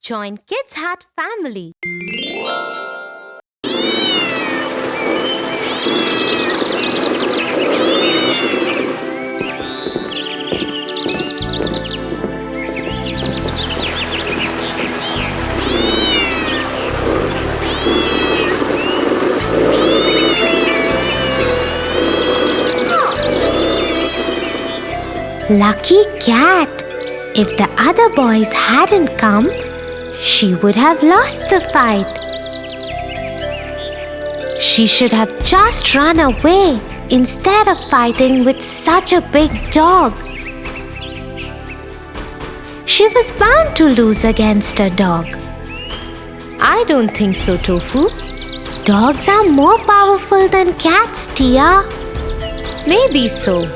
Join Kids Hut family. Lucky cat! If the other boys hadn't come, she would have lost the fight. She should have just run away instead of fighting with such a big dog. She was bound to lose against a dog. I don't think so, Tofu. Dogs are more powerful than cats, Tia. Maybe so.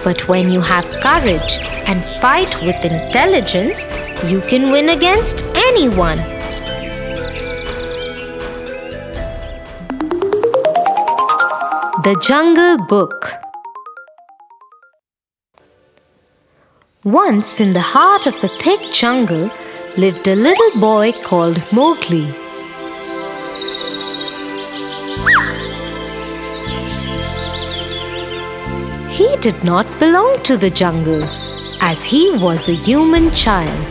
But when you have courage and fight with intelligence, you can win against anyone. The Jungle Book. Once in the heart of a thick jungle lived a little boy called Mowgli. He did not belong to the jungle, as he was a human child.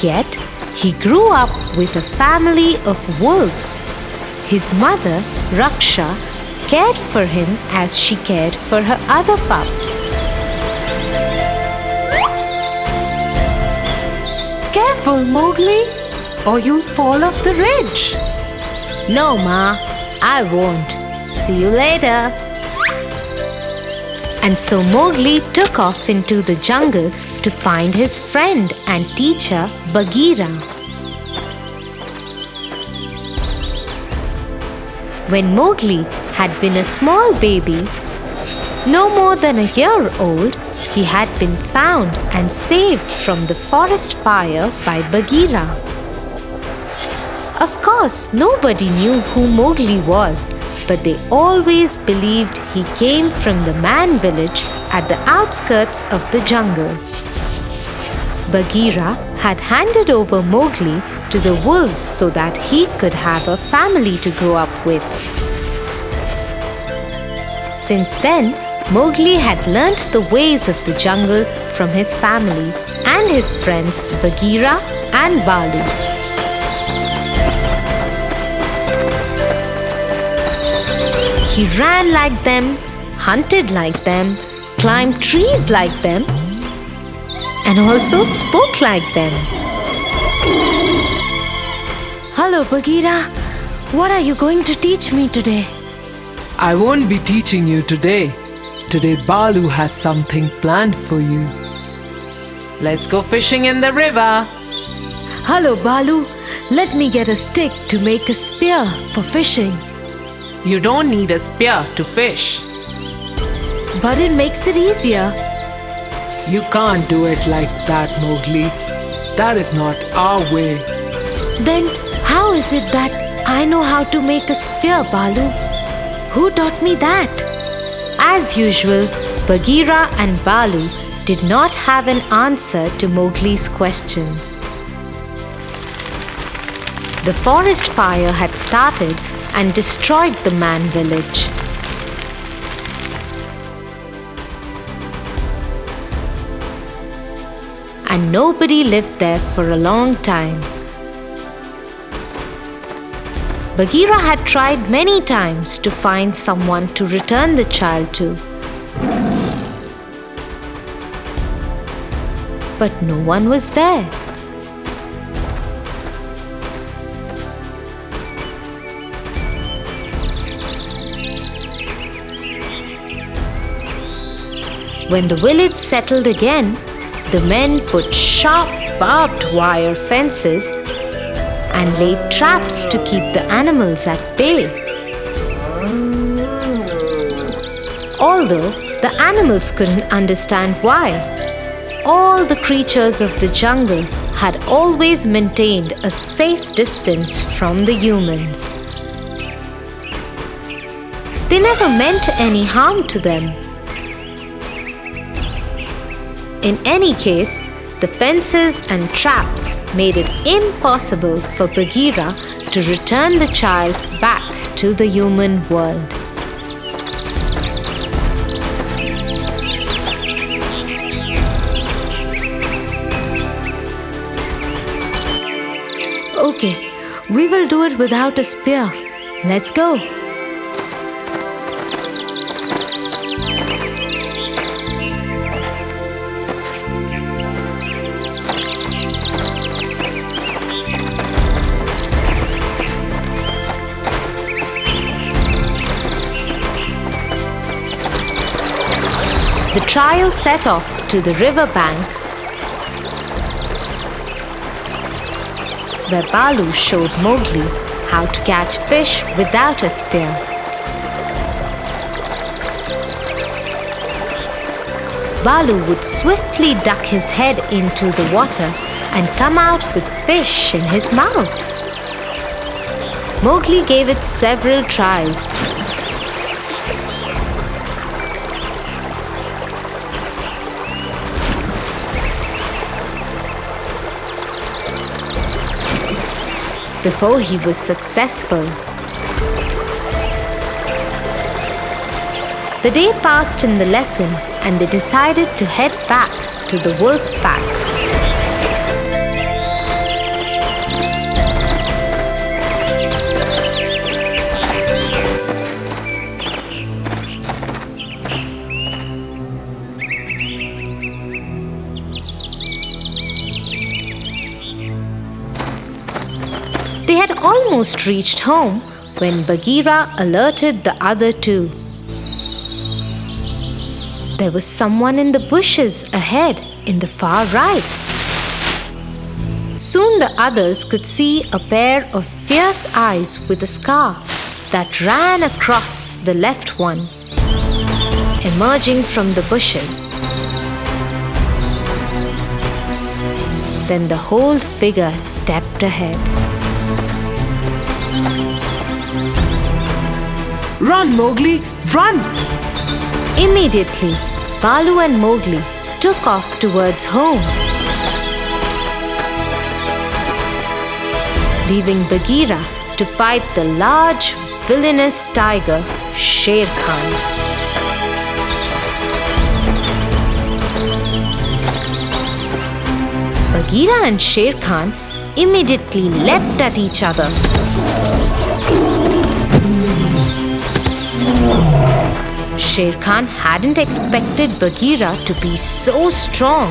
Yet, he grew up with a family of wolves. His mother, Raksha, cared for him as she cared for her other pups. Careful, Mowgli, or you'll fall off the ridge. No, Ma, I won't. See you later. And so Mowgli took off into the jungle to find his friend and teacher, Bagheera. When Mowgli had been a small baby, no more than a year old, he had been found and saved from the forest fire by Bagheera. Of course, nobody knew who Mowgli was, but they always believed he came from the man village at the outskirts of the jungle. Bagheera had handed over Mowgli to the wolves so that he could have a family to grow up with. Since then, Mowgli had learnt the ways of the jungle from his family and his friends Bagheera and Balu. He ran like them, hunted like them, climbed trees like them, and also spoke like them. Hello, Bagheera. What are you going to teach me today? I won't be teaching you today. Today Balu has something planned for you. Let's go fishing in the river. Hello, Balu. Let me get a stick to make a spear for fishing. You don't need a spear to fish. But it makes it easier. You can't do it like that, Mowgli. That is not our way. Then how is it that I know how to make a spear, Balu? Who taught me that? As usual, Bagheera and Balu did not have an answer to Mowgli's questions. The forest fire had started and destroyed the man village. And nobody lived there for a long time. Bagheera had tried many times to find someone to return the child to. But no one was there. When the village settled again, the men put sharp barbed wire fences and laid traps to keep the animals at bay. Although the animals couldn't understand why, all the creatures of the jungle had always maintained a safe distance from the humans. They never meant any harm to them. In any case, the fences and traps made it impossible for Bagheera to return the child back to the human world. Okay, we will do it without a spear. Let's go. The trio set off to the river bank, where Balu showed Mowgli how to catch fish without a spear. Balu would swiftly duck his head into the water and come out with fish in his mouth. Mowgli gave it several tries. Before he was successful. The day passed in the lesson, and they decided to head back to the wolf pack. They had almost reached home when Bagheera alerted the other two. There was someone in the bushes ahead in the far right. Soon the others could see a pair of fierce eyes with a scar that ran across the left one, emerging from the bushes. Then the whole figure stepped ahead. Run, Mowgli, run! Immediately, Balu and Mowgli took off towards home, leaving Bagheera to fight the large, villainous tiger, Sher Khan. Bagheera and Sher Khan immediately leapt at each other. Sher Khan hadn't expected Bagheera to be so strong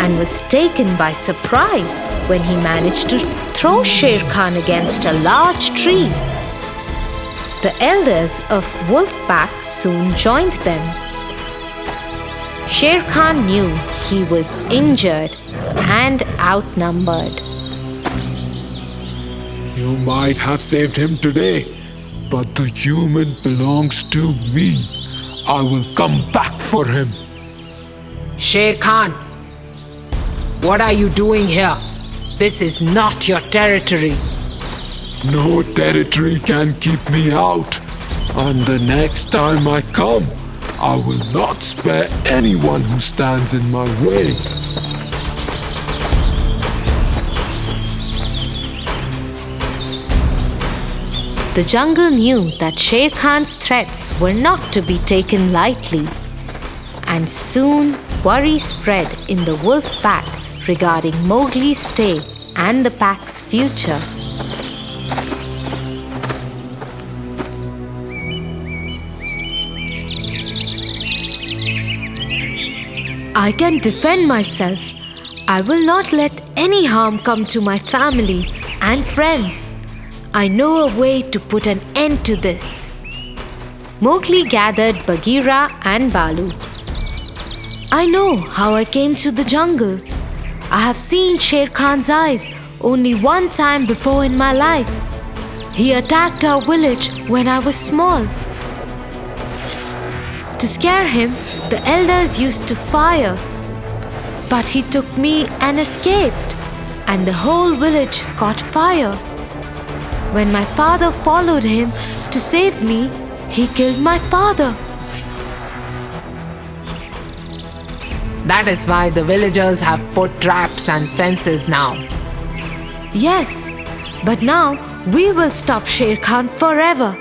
and was taken by surprise when he managed to throw Sher Khan against a large tree. The elders of Wolfpack soon joined them. Sher Khan knew he was injured and outnumbered. You might have saved him today, but the human belongs to me. I will come back for him. Sher Khan, what are you doing here? This is not your territory. No territory can keep me out. And the next time I come, I will not spare anyone who stands in my way. The jungle knew that Sher Khan's threats were not to be taken lightly, and soon worry spread in the wolf pack regarding Mowgli's stay and the pack's future. I can defend myself. I will not let any harm come to my family and friends. I know a way to put an end to this. Mowgli gathered Bagheera and Balu. I know how I came to the jungle. I have seen Sher Khan's eyes only one time before in my life. He attacked our village when I was small. To scare him, the elders used to fire. But he took me and escaped, and the whole village caught fire. When my father followed him to save me, he killed my father. That is why the villagers have put traps and fences now. Yes, but now we will stop Sher Khan forever.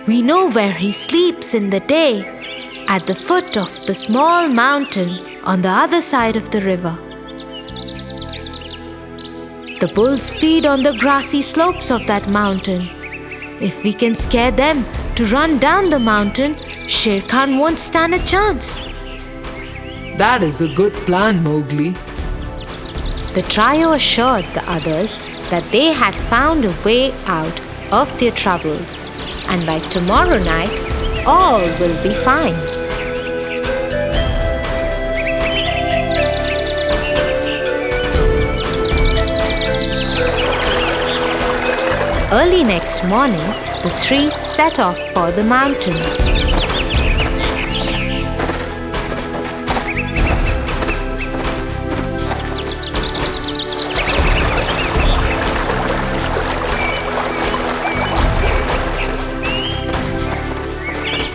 We know where he sleeps in the day, at the foot of the small mountain on the other side of the river. The bulls feed on the grassy slopes of that mountain. If we can scare them to run down the mountain, Sher Khan won't stand a chance. That is a good plan, Mowgli. The trio assured the others that they had found a way out of their troubles, and by tomorrow night, all will be fine. Early next morning, the three set off for the mountain.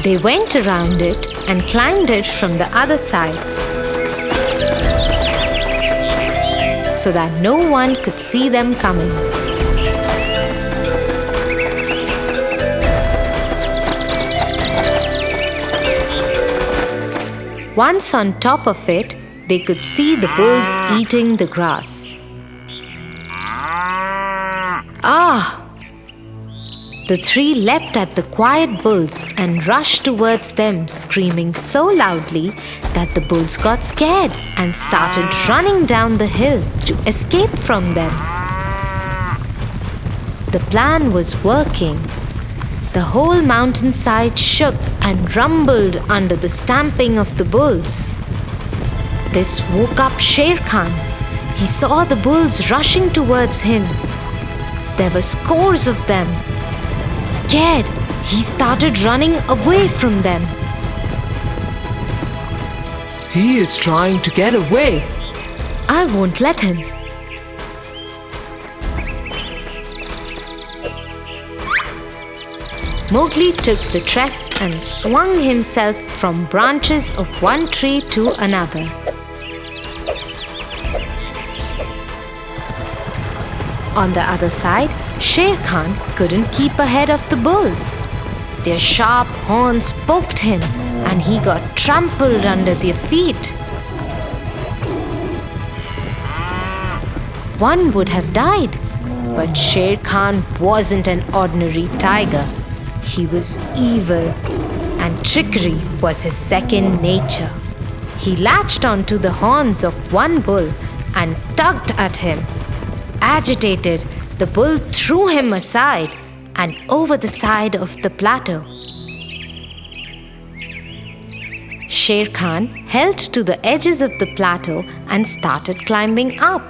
They went around it and climbed it from the other side so that no one could see them coming. Once on top of it, they could see the bulls eating the grass. Ah! The three leapt at the quiet bulls and rushed towards them, screaming so loudly that the bulls got scared and started running down the hill to escape from them. The plan was working. The whole mountainside shook and rumbled under the stamping of the bulls. This woke up Sher Khan. He saw the bulls rushing towards him. There were scores of them. Scared, he started running away from them. He is trying to get away. I won't let him. Mowgli took the tress and swung himself from branches of one tree to another. On the other side, Sher Khan couldn't keep ahead of the bulls. Their sharp horns poked him and he got trampled under their feet. One would have died, but Sher Khan wasn't an ordinary tiger. He was evil, and trickery was his second nature. He latched onto the horns of one bull and tugged at him. Agitated, the bull threw him aside and over the side of the plateau. Sher Khan held to the edges of the plateau and started climbing up.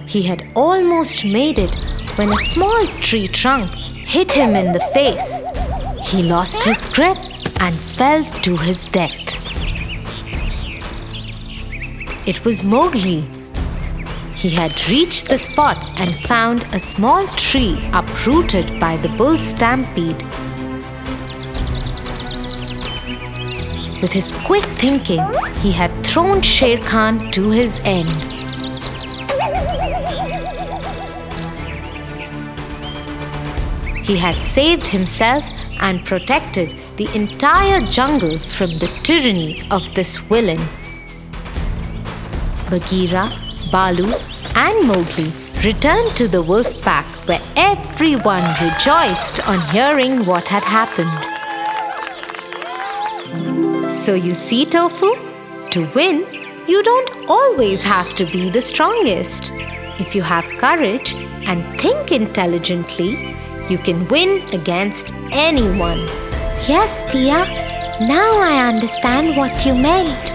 He had almost made it when a small tree trunk hit him in the face. He lost his grip and fell to his death. It was Mowgli. He had reached the spot and found a small tree uprooted by the bull stampede. With his quick thinking, he had thrown Sher Khan to his end. He had saved himself and protected the entire jungle from the tyranny of this villain. Bagheera, Balu, and Mowgli returned to the wolf pack where everyone rejoiced on hearing what had happened. So you see, Tofu, to win, you don't always have to be the strongest. If you have courage and think intelligently, you can win against anyone. Yes, Tia. Now I understand what you meant.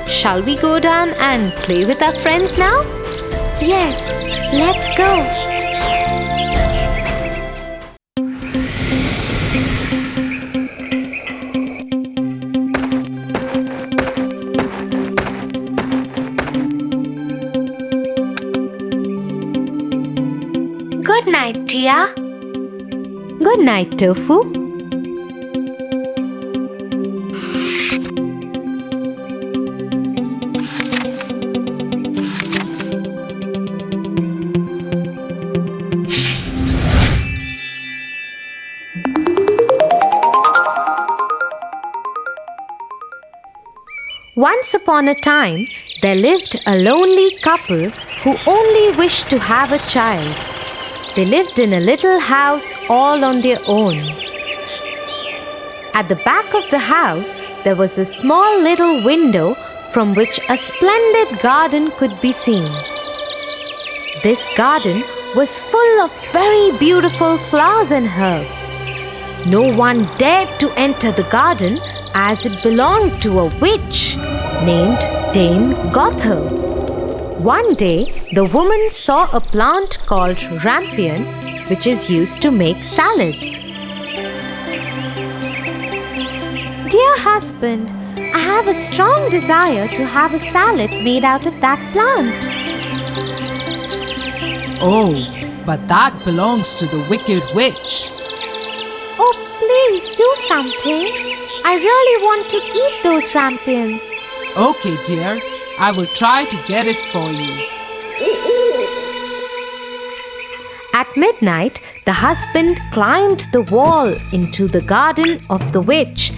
Shall we go down and play with our friends now? Yes, let's go. Good night, Tia. Good night, Tofu. Once upon a time, there lived a lonely couple who only wished to have a child. They lived in a little house all on their own. At the back of the house, there was a small little window from which a splendid garden could be seen. This garden was full of very beautiful flowers and herbs. No one dared to enter the garden as it belonged to a witch named Dame Gothel. One day, the woman saw a plant called rampion, which is used to make salads. Dear husband, I have a strong desire to have a salad made out of that plant. Oh, but that belongs to the wicked witch. Oh, please do something. I really want to eat those rampions. Okay, dear, I will try to get it for you. At midnight, the husband climbed the wall into the garden of the witch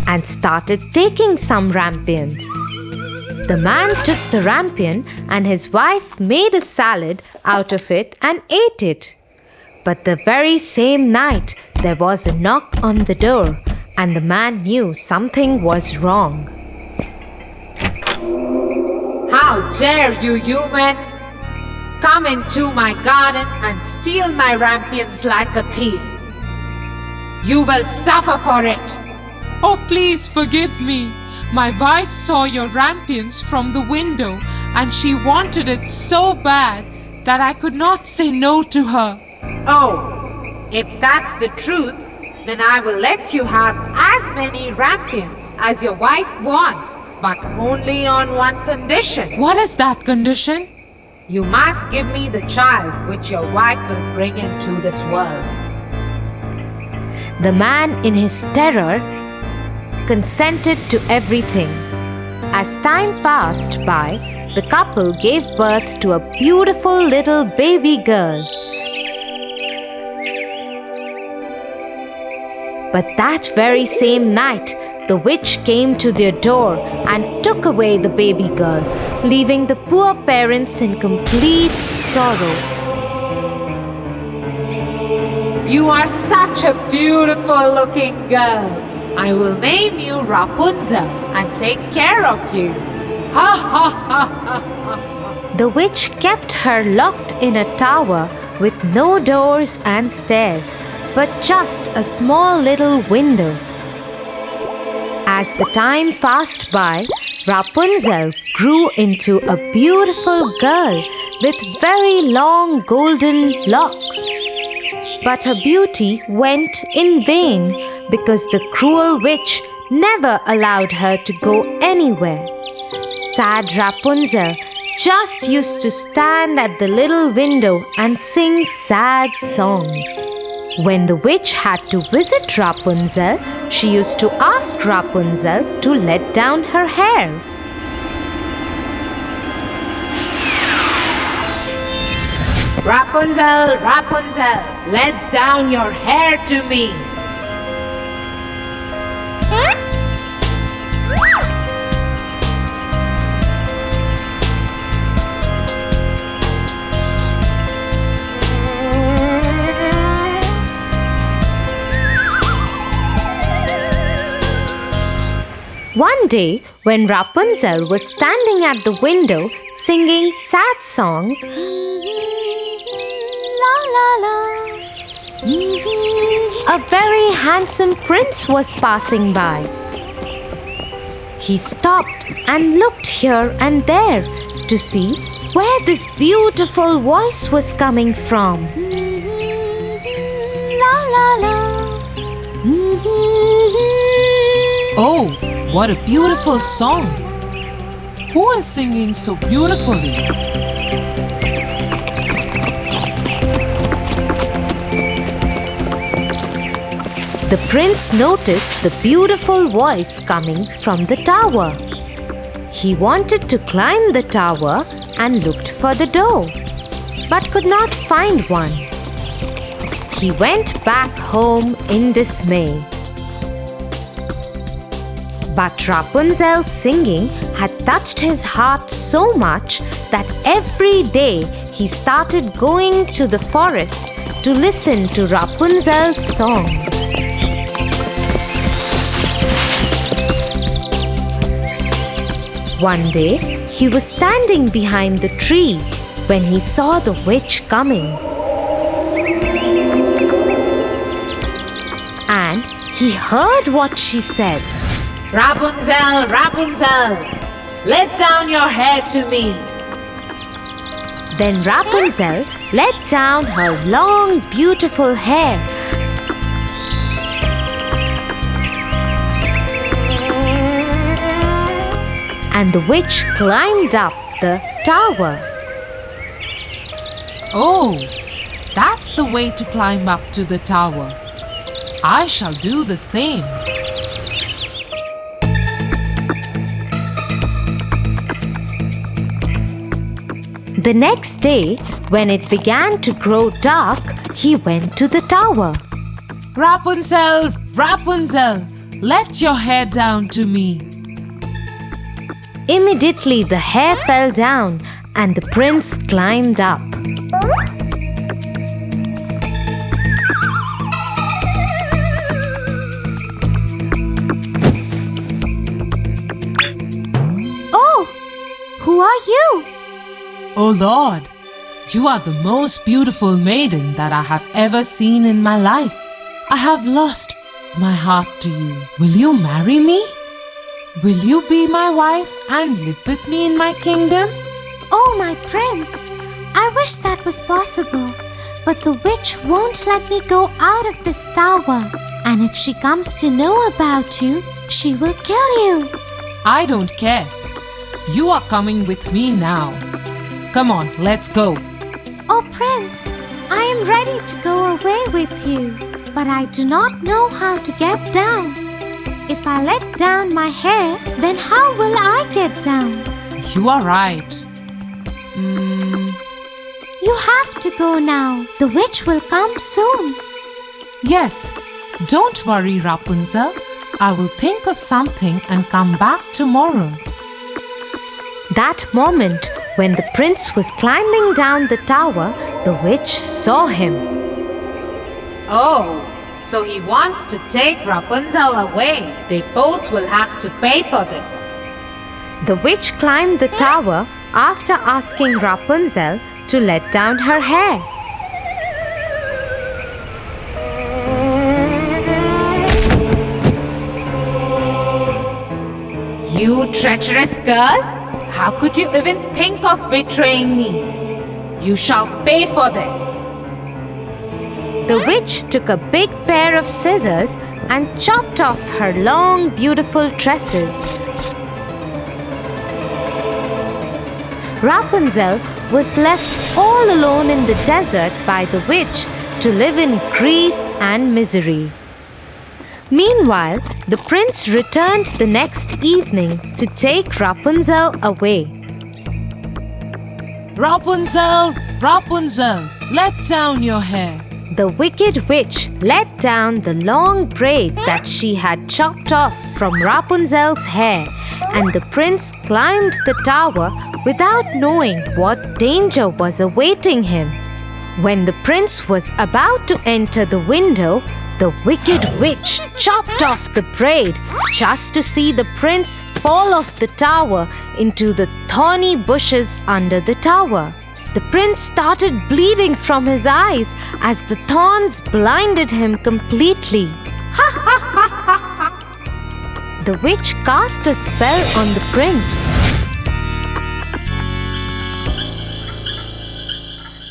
and started taking some rampions. The man took the rampion and his wife made a salad out of it and ate it. But the very same night, there was a knock on the door and the man knew something was wrong. How dare you, human! Come into my garden and steal my rampions like a thief. You will suffer for it. Oh, please forgive me. My wife saw your rampions from the window and she wanted it so bad that I could not say no to her. Oh, if that's the truth, then I will let you have as many rampions as your wife wants, but only on one condition. What is that condition? You must give me the child which your wife will bring into this world. The man, in his terror, consented to everything. As time passed by, the couple gave birth to a beautiful little baby girl. But that very same night, the witch came to their door and took away the baby girl, leaving the poor parents in complete sorrow. You are such a beautiful looking girl. I will name you Rapunzel and take care of you. Ha ha ha ha ha. The witch kept her locked in a tower with no doors and stairs, but just a small little window. As the time passed by, Rapunzel grew into a beautiful girl with very long golden locks. But her beauty went in vain because the cruel witch never allowed her to go anywhere. Sad Rapunzel just used to stand at the little window and sing sad songs. When the witch had to visit Rapunzel, she used to ask Rapunzel to let down her hair. Rapunzel, Rapunzel, let down your hair to me. One day, when Rapunzel was standing at the window singing sad songs, a very handsome prince was passing by. He stopped and looked here and there to see where this beautiful voice was coming from. Oh, what a beautiful song! Who is singing so beautifully? The prince noticed the beautiful voice coming from the tower. He wanted to climb the tower and looked for the door, but could not find one. he went back home in dismay. But Rapunzel's singing had touched his heart so much that every day he started going to the forest to listen to Rapunzel's songs. One day, he was standing behind the tree when he saw the witch coming. And he heard what she said. Rapunzel, Rapunzel, let down your hair to me. Then Rapunzel let down her long, beautiful hair. And the witch climbed up the tower. Oh, that's the way to climb up to the tower. I shall do the same. The next day, when it began to grow dark, he went to the tower. Rapunzel, Rapunzel, let your hair down to me. Immediately the hair fell down and the prince climbed up. Oh, who are you? Oh Lord, you are the most beautiful maiden that I have ever seen in my life. I have lost my heart to you. Will you marry me? Will you be my wife and live with me in my kingdom? Oh, my prince, I wish that was possible. But the witch won't let me go out of this tower. And if she comes to know about you, she will kill you. I don't care. You are coming with me now. Come on, let's go. Oh, prince, I am ready to go away with you. But I do not know how to get down. If I let down my hair, then how will I get down? You are right. You have to go now. The witch will come soon. Yes, don't worry, Rapunzel. I will think of something and come back tomorrow. That moment, when the prince was climbing down the tower, the witch saw him. Oh, so he wants to take Rapunzel away. They both will have to pay for this. The witch climbed the tower after asking Rapunzel to let down her hair. You treacherous girl! How could you even think of betraying me? You shall pay for this. The witch took a big pair of scissors and chopped off her long, beautiful tresses. Rapunzel was left all alone in the desert by the witch to live in grief and misery. Meanwhile, the prince returned the next evening to take Rapunzel away. Rapunzel, Rapunzel, let down your hair. The wicked witch let down the long braid that she had chopped off from Rapunzel's hair, and the prince climbed the tower without knowing what danger was awaiting him. When the prince was about to enter the window, the wicked witch chopped off the braid just to see the prince fall off the tower into the thorny bushes under the tower. The prince started bleeding from his eyes as the thorns blinded him completely. The witch cast a spell on the prince,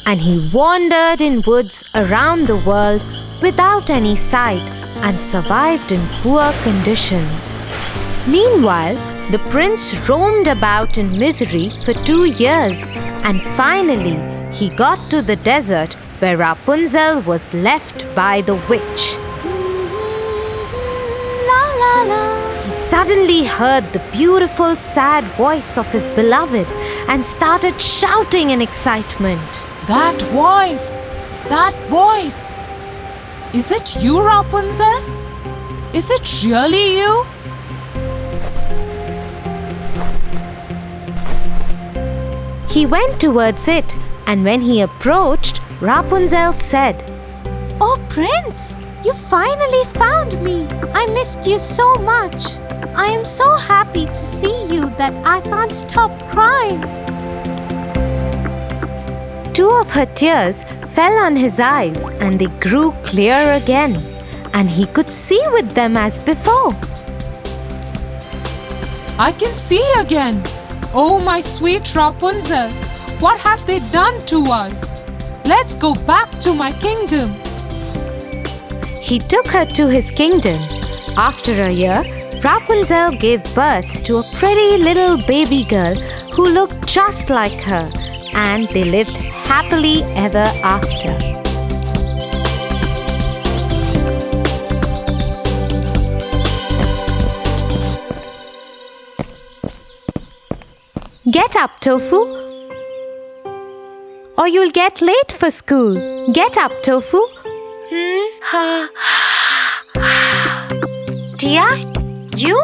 and he wandered in woods around the world without any sight and survived in poor conditions. Meanwhile, the prince roamed about in misery for 2 years, and finally he got to the desert where Rapunzel was left by the witch. La la la. He suddenly heard the beautiful, sad voice of his beloved and started shouting in excitement. That voice! That voice! Is it you, Rapunzel? Is it really you? He went towards it, and when he approached, Rapunzel said, Oh, Prince, you finally found me. I missed you so much. I am so happy to see you that I can't stop crying. Two of her tears fell on his eyes and they grew clear again, and he could see with them as before. I can see again. Oh, my sweet Rapunzel, what have they done to us? Let's go back to my kingdom. He took her to his kingdom. After a year, Rapunzel gave birth to a pretty little baby girl who looked just like her, and they lived happily ever after. Get up, Tofu, or you'll get late for school. Get up, Tofu. Tia, you?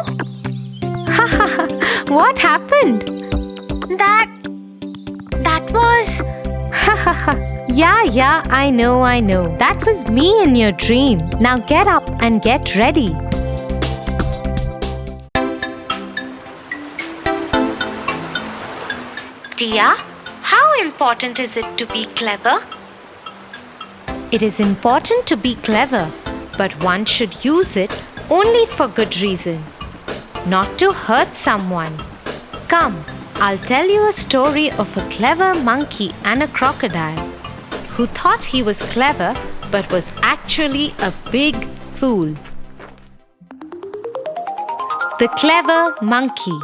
What happened? That was... Yeah, I know. That was me in your dream. Now get up and get ready. Tia, how important is it to be clever? It is important to be clever, but one should use it only for good reason, not to hurt someone. Come, I'll tell you a story of a clever monkey and a crocodile who thought he was clever but was actually a big fool. The Clever Monkey.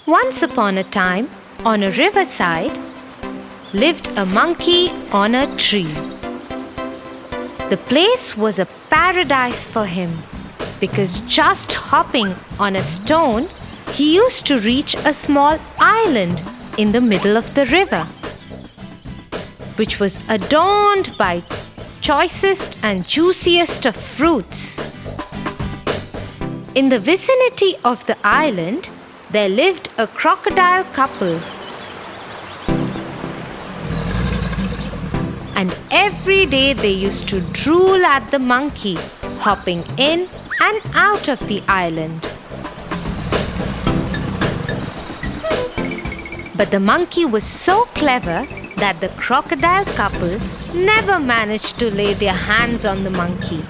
Once upon a time, on a riverside, lived a monkey on a tree. The place was a paradise for him because just hopping on a stone, he used to reach a small island in the middle of the river, which was adorned by choicest and juiciest of fruits. In the vicinity of the island, there lived a crocodile couple. And every day they used to drool at the monkey, hopping in and out of the island. But the monkey was so clever that the crocodile couple never managed to lay their hands on the monkey.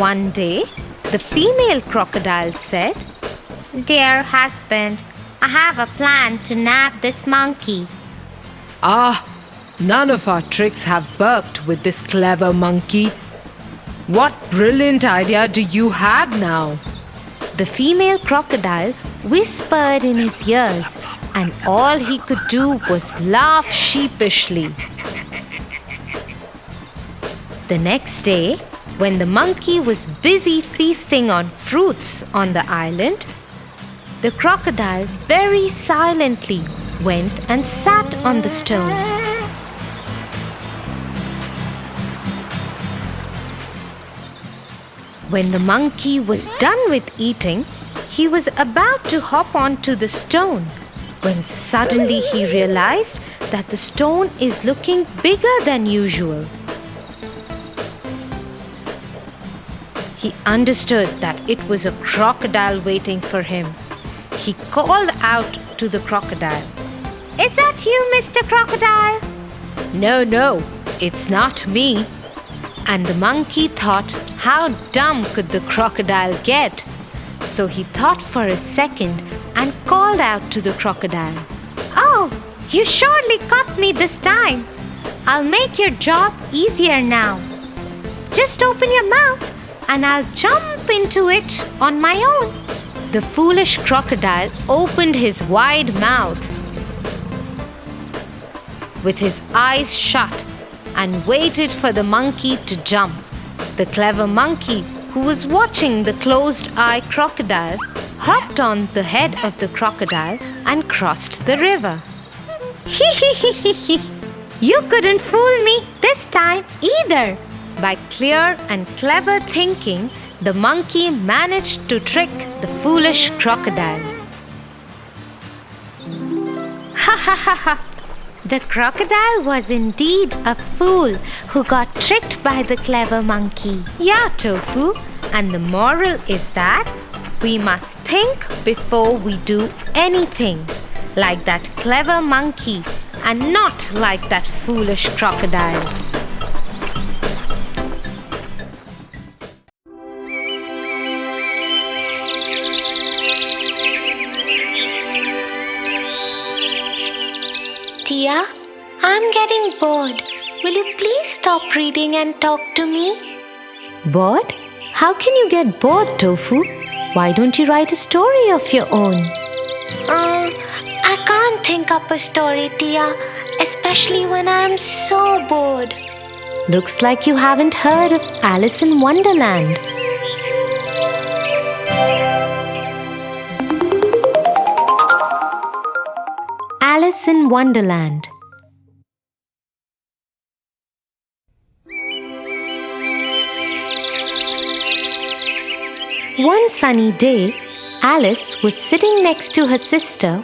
One day, the female crocodile said, "Dear husband, I have a plan to nab this monkey." None of our tricks have worked with this clever monkey. What brilliant idea do you have now? The female crocodile whispered in his ears, and all he could do was laugh sheepishly. The next day, when the monkey was busy feasting on fruits on the island, the crocodile very silently went and sat on the stone. When the monkey was done with eating, he was about to hop onto the stone when suddenly he realized that the stone is looking bigger than usual. He understood that it was a crocodile waiting for him. He called out to the crocodile, "Is that you, Mr. Crocodile?" No, it's not me." And the monkey thought, how dumb could the crocodile get? So he thought for a second and called out to the crocodile, "Oh, you surely caught me this time. I'll make your job easier now. Just open your mouth and I'll jump into it on my own." The foolish crocodile opened his wide mouth with his eyes shut and waited for the monkey to jump. The clever monkey, who was watching the closed-eye crocodile, hopped on the head of the crocodile and crossed the river. You couldn't fool me this time either. By clear and clever thinking, the monkey managed to trick the foolish crocodile. Ha ha ha ha! The crocodile was indeed a fool who got tricked by the clever monkey. Yeah, Tofu, and the moral is that we must think before we do anything, like that clever monkey and not like that foolish crocodile. Tia, I'm getting bored. Will you please stop reading and talk to me? Bored? How can you get bored, Tofu? Why don't you write a story of your own? I can't think up a story, Tia, especially when I'm so bored. Looks like you haven't heard of Alice in Wonderland. Alice in Wonderland. One sunny day, Alice was sitting next to her sister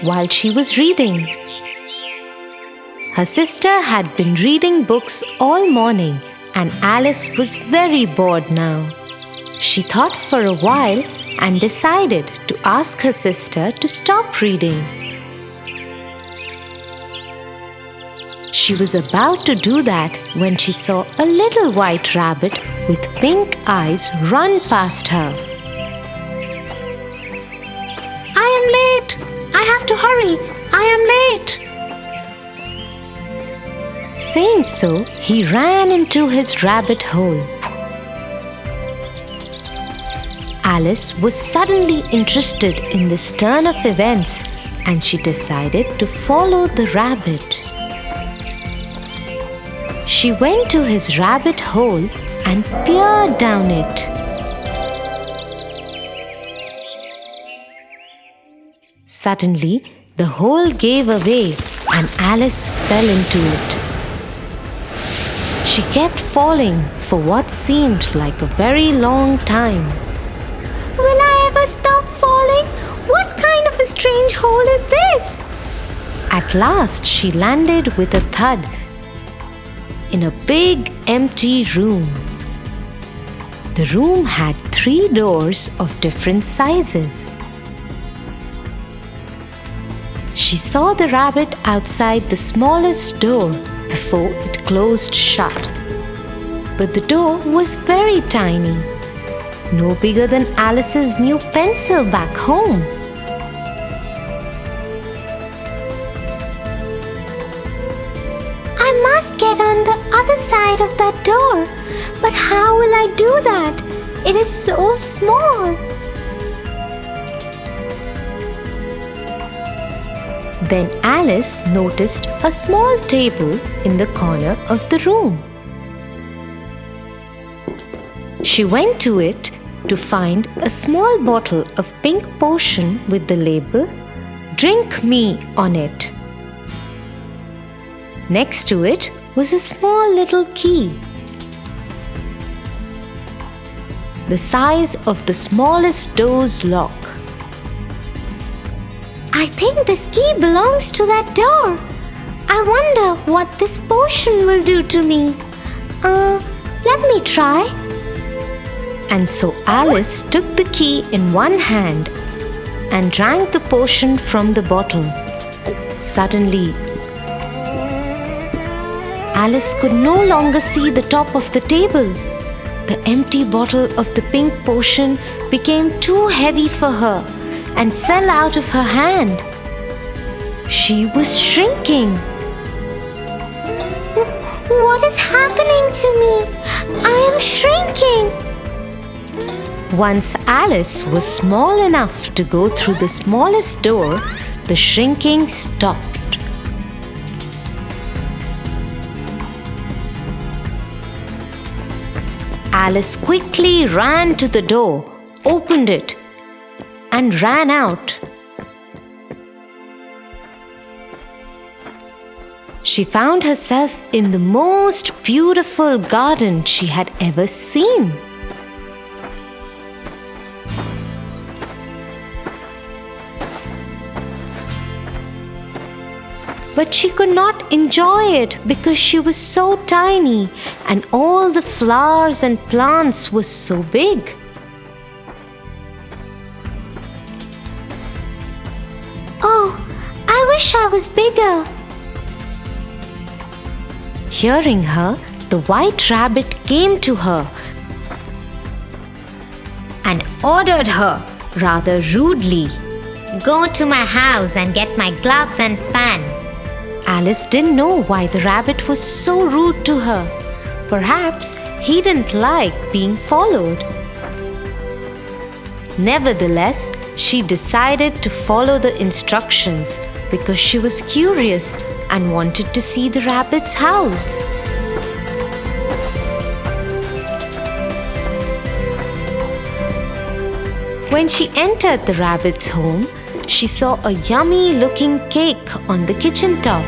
while she was reading. Her sister had been reading books all morning and Alice was very bored now. She thought for a while and decided to ask her sister to stop reading. She was about to do that when she saw a little white rabbit with pink eyes run past her. I am late. I have to hurry. I am late. Saying so, he ran into his rabbit hole. Alice was suddenly interested in this turn of events and she decided to follow the rabbit. She went to his rabbit hole and peered down it. Suddenly, the hole gave away and Alice fell into it. She kept falling for what seemed like a very long time. Will I ever stop falling? What kind of a strange hole is this? At last, she landed with a thud in a big empty room. The room had 3 doors of different sizes. She saw the rabbit outside the smallest door before it closed shut. But the door was very tiny, no bigger than Alice's new pencil back home. I must get on the other side of that door. But how will I do that? It is so small. Then Alice noticed a small table in the corner of the room. She went to it to find a small bottle of pink potion with the label "Drink Me" on it. Next to it was a small little key, the size of the smallest door's lock. I think this key belongs to that door. I wonder what this potion will do to me. Let me try. And so Alice took the key in one hand and drank the potion from the bottle. Suddenly, Alice could no longer see the top of the table. The empty bottle of the pink potion became too heavy for her and fell out of her hand. She was shrinking. What is happening to me? I am shrinking. Once Alice was small enough to go through the smallest door, the shrinking stopped. Alice quickly ran to the door, opened it, and ran out. She found herself in the most beautiful garden she had ever seen. But she could not enjoy it because she was so tiny and all the flowers and plants were so big. Oh, I wish I was bigger. Hearing her, the white rabbit came to her and ordered her rather rudely, Go to my house and get my gloves and fan. Alice didn't know why the rabbit was so rude to her. Perhaps he didn't like being followed. Nevertheless, she decided to follow the instructions because she was curious and wanted to see the rabbit's house. When she entered the rabbit's home, she saw a yummy-looking cake on the kitchen top.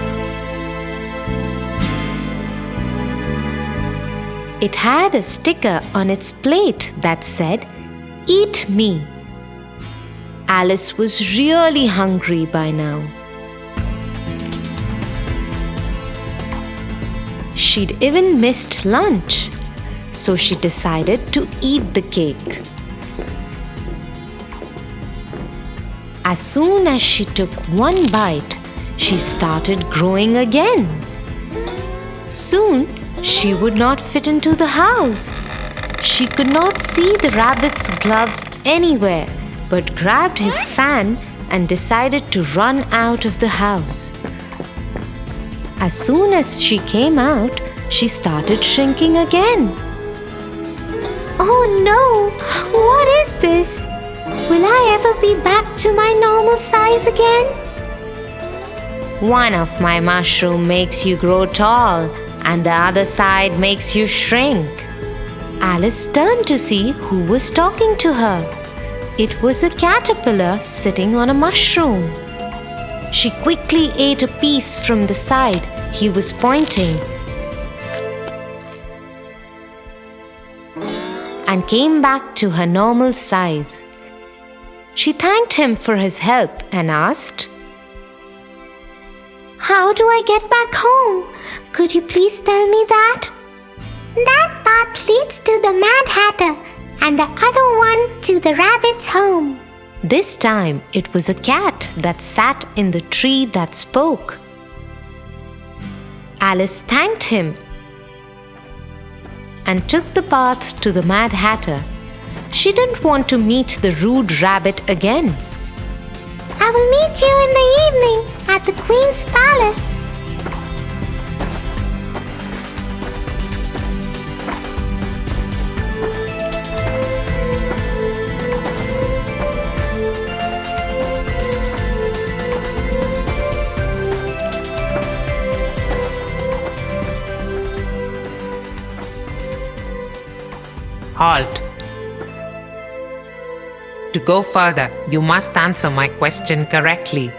It had a sticker on its plate that said, "Eat me." Alice was really hungry by now. She'd even missed lunch, so she decided to eat the cake. As soon as she took one bite, she started growing again. Soon, she would not fit into the house. She could not see the rabbit's gloves anywhere, but grabbed his fan and decided to run out of the house. As soon as she came out, she started shrinking again. Oh no! What is this? Will I ever be back to my normal size again? One of my mushrooms makes you grow tall, and the other side makes you shrink. Alice turned to see who was talking to her. It was a caterpillar sitting on a mushroom. She quickly ate a piece from the side he was pointing and came back to her normal size. She thanked him for his help and asked, How do I get back home? Could you please tell me that? That path leads to the Mad Hatter and the other one to the rabbit's home. This time it was a cat that sat in the tree that spoke. Alice thanked him and took the path to the Mad Hatter. She didn't want to meet the rude rabbit again. I will meet you in the evening at the Queen's palace. Halt. To go further, you must answer my question correctly.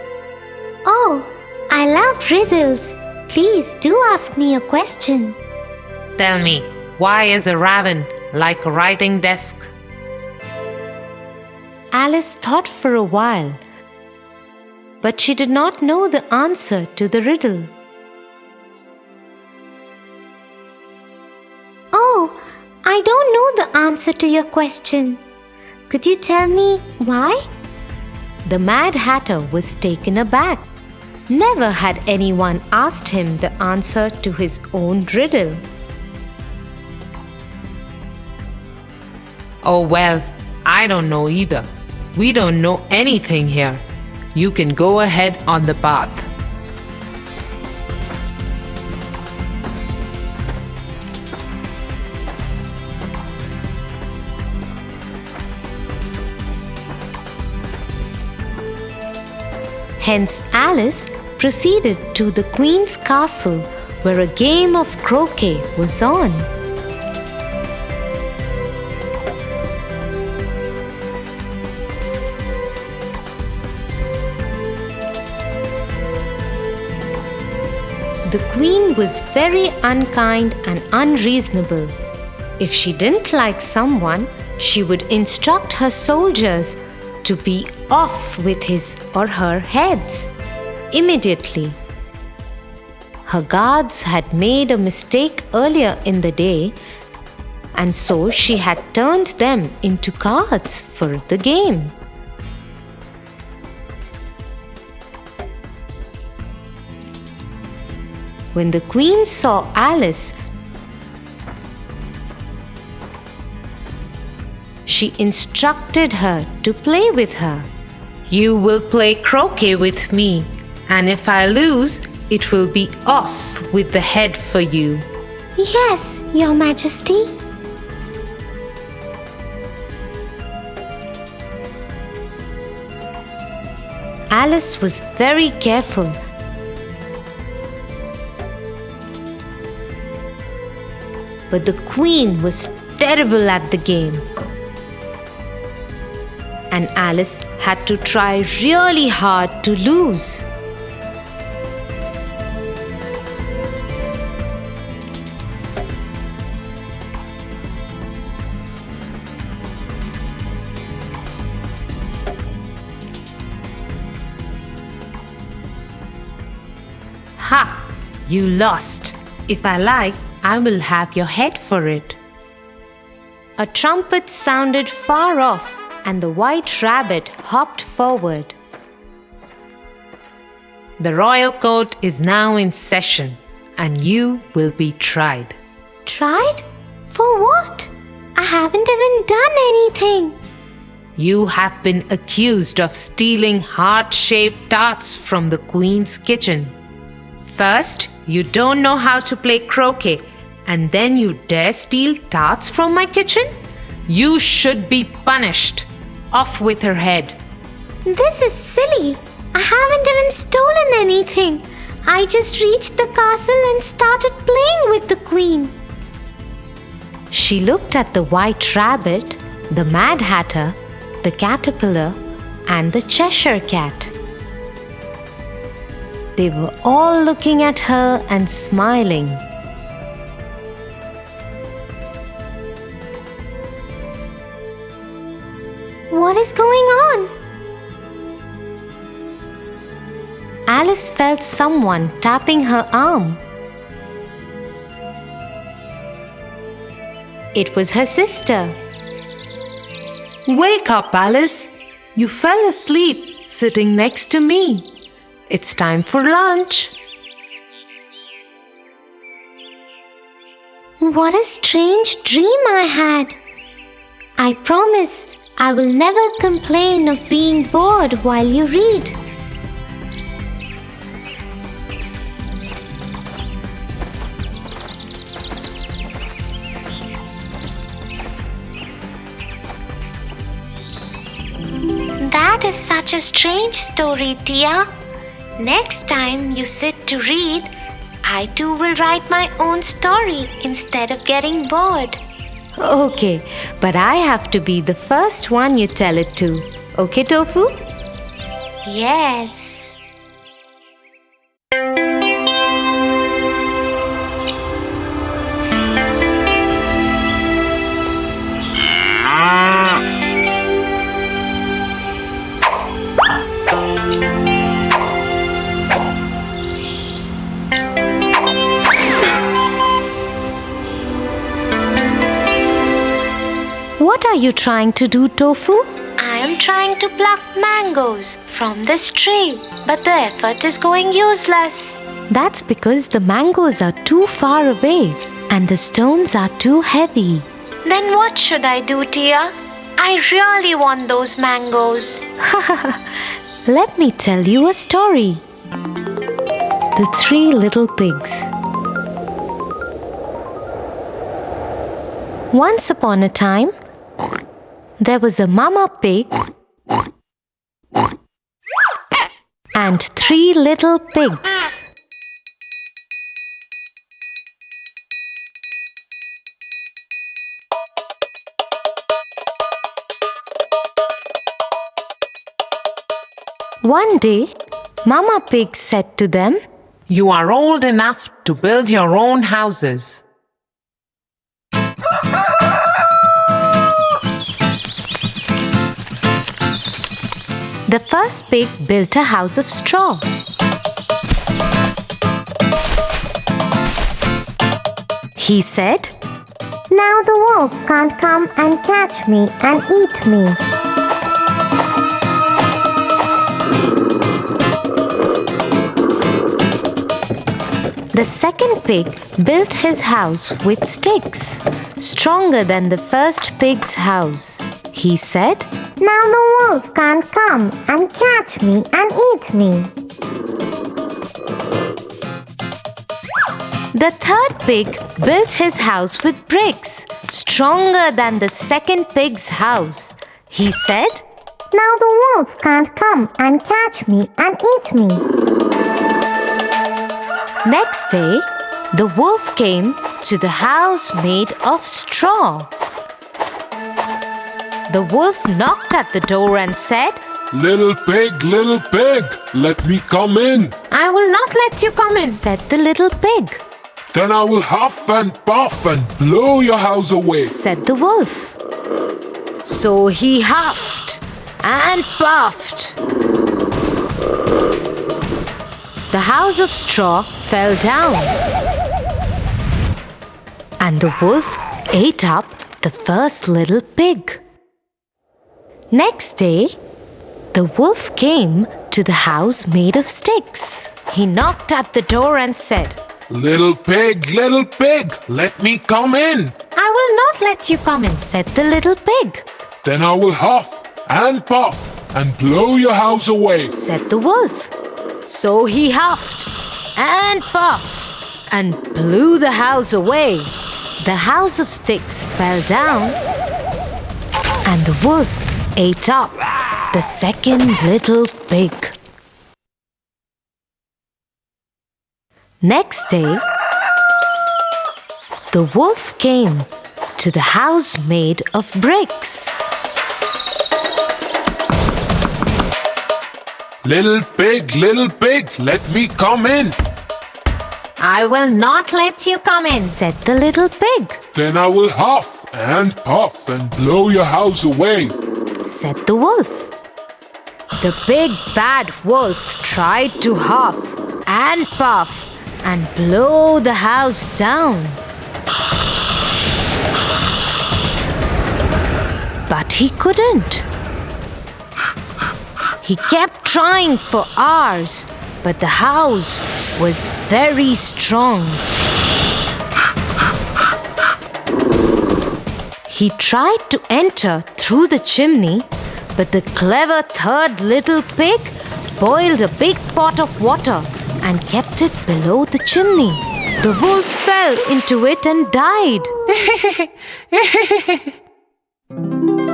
Oh, I love riddles. Please do ask me a question. Tell me, why is a raven like a writing desk? Alice thought for a while, but she did not know the answer to the riddle. Oh, I don't know the answer to your question. Could you tell me why? The Mad Hatter was taken aback. Never had anyone asked him the answer to his own riddle. Oh well, I don't know either. We don't know anything here. You can go ahead on the path. Hence, Alice proceeded to the Queen's castle where a game of croquet was on. The queen was very unkind and unreasonable. If she didn't like someone, she would instruct her soldiers to be off with his or her heads immediately. Her guards had made a mistake earlier in the day, and so she had turned them into cards for the game. When the queen saw Alice, she instructed her to play with her. "You will play croquet with me, and if I lose, it will be off with the head for you." Yes, Your Majesty. Alice was very careful. But the queen was terrible at the game. And Alice had to try really hard to lose. Ha! You lost. If I like, I will have your head for it. A trumpet sounded far off, and the white rabbit hopped forward. The royal court is now in session, and you will be tried. Tried? For what? I haven't even done anything. You have been accused of stealing heart-shaped tarts from the queen's kitchen. First, you don't know how to play croquet, and then you dare steal tarts from my kitchen? You should be punished. Off with her head. This is silly. I haven't even stolen anything. I just reached the castle and started playing with the queen. She looked at the white rabbit, the Mad Hatter, the caterpillar, and the Cheshire cat. They were all looking at her and smiling. What is going on? Alice felt someone tapping her arm. It was her sister. "Wake up, Alice! You fell asleep sitting next to me. It's time for lunch." What a strange dream I had. I promise I will never complain of being bored while you read. That is such a strange story, Tia. Next time you sit to read, I too will write my own story instead of getting bored. Okay, but I have to be the first one you tell it to. Okay, Tofu? Yes. What are you trying to do, Tofu? I am trying to pluck mangoes from this tree, but the effort is going useless. That's because the mangoes are too far away and the stones are too heavy. Then what should I do, Tia? I really want those mangoes. Let me tell you a story. The Three Little Pigs. Once upon a time, there was a mama pig and three little pigs. One day, Mama Pig said to them, You are old enough to build your own houses. The first pig built a house of straw. He said, Now the wolf can't come and catch me and eat me. The second pig built his house with sticks, stronger than the first pig's house. He said, Now the wolf can't come and catch me and eat me. The third pig built his house with bricks, stronger than the second pig's house. He said, Now the wolf can't come and catch me and eat me. Next day, the wolf came to the house made of straw. The wolf knocked at the door and said, Little pig, let me come in. I will not let you come in, said the little pig. Then I will huff and puff and blow your house away, said the wolf. So he huffed and puffed. The house of straw fell down, and the wolf ate up the first little pig. Next day, the wolf came to the house made of sticks. He knocked at the door and said, Little pig, let me come in. I will not let you come in, said the little pig. Then I will huff and puff and blow your house away, said the wolf. So he huffed and puffed and blew the house away. The house of sticks fell down, and the wolf ate up the second little pig. Next day, the wolf came to the house made of bricks. Little pig, let me come in. I will not let you come in, said the little pig. Then I will huff and puff and blow your house away, said the wolf. The big bad wolf tried to huff and puff and blow the house down. But he couldn't. He kept trying for hours, but the house was very strong. He tried to enter through the chimney, but the clever third little pig boiled a big pot of water and kept it below the chimney. The wolf fell into it and died.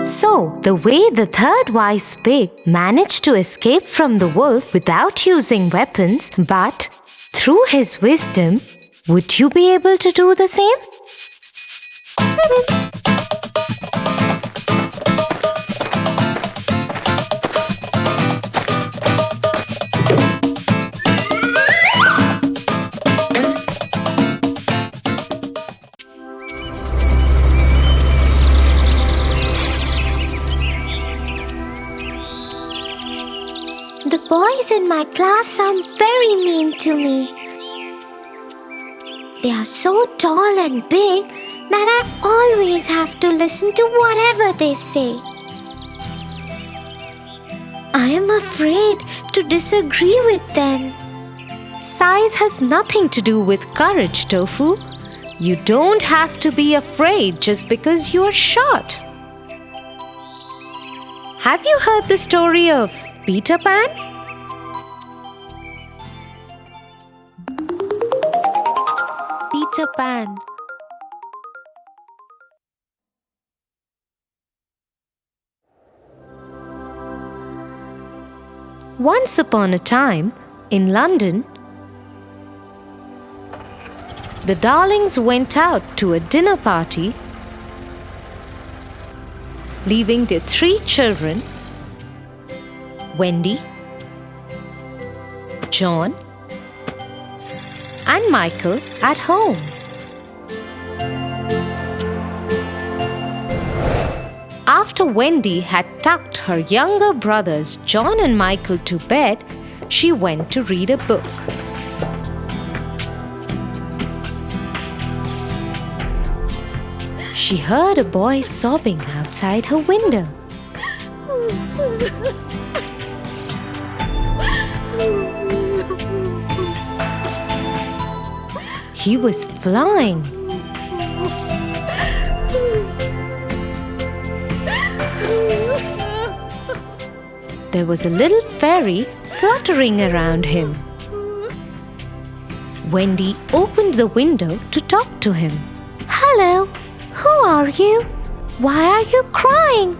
So, the way the third wise pig managed to escape from the wolf without using weapons, but through his wisdom, would you be able to do the same? The boys in my class are very mean to me. They are so tall and big that I always have to listen to whatever they say. I am afraid to disagree with them. Size has nothing to do with courage, Tofu. You don't have to be afraid just because you're short. Have you heard the story of Peter Pan? Peter Pan. Once upon a time, in London, the Darlings went out to a dinner party, leaving their 3 children, Wendy, John, and Michael at home. After Wendy had tucked her younger brothers John and Michael to bed, she went to read a book. She heard a boy sobbing outside her window. He was flying. There was a little fairy fluttering around him. Wendy opened the window to talk to him. Hello, who are you? Why are you crying?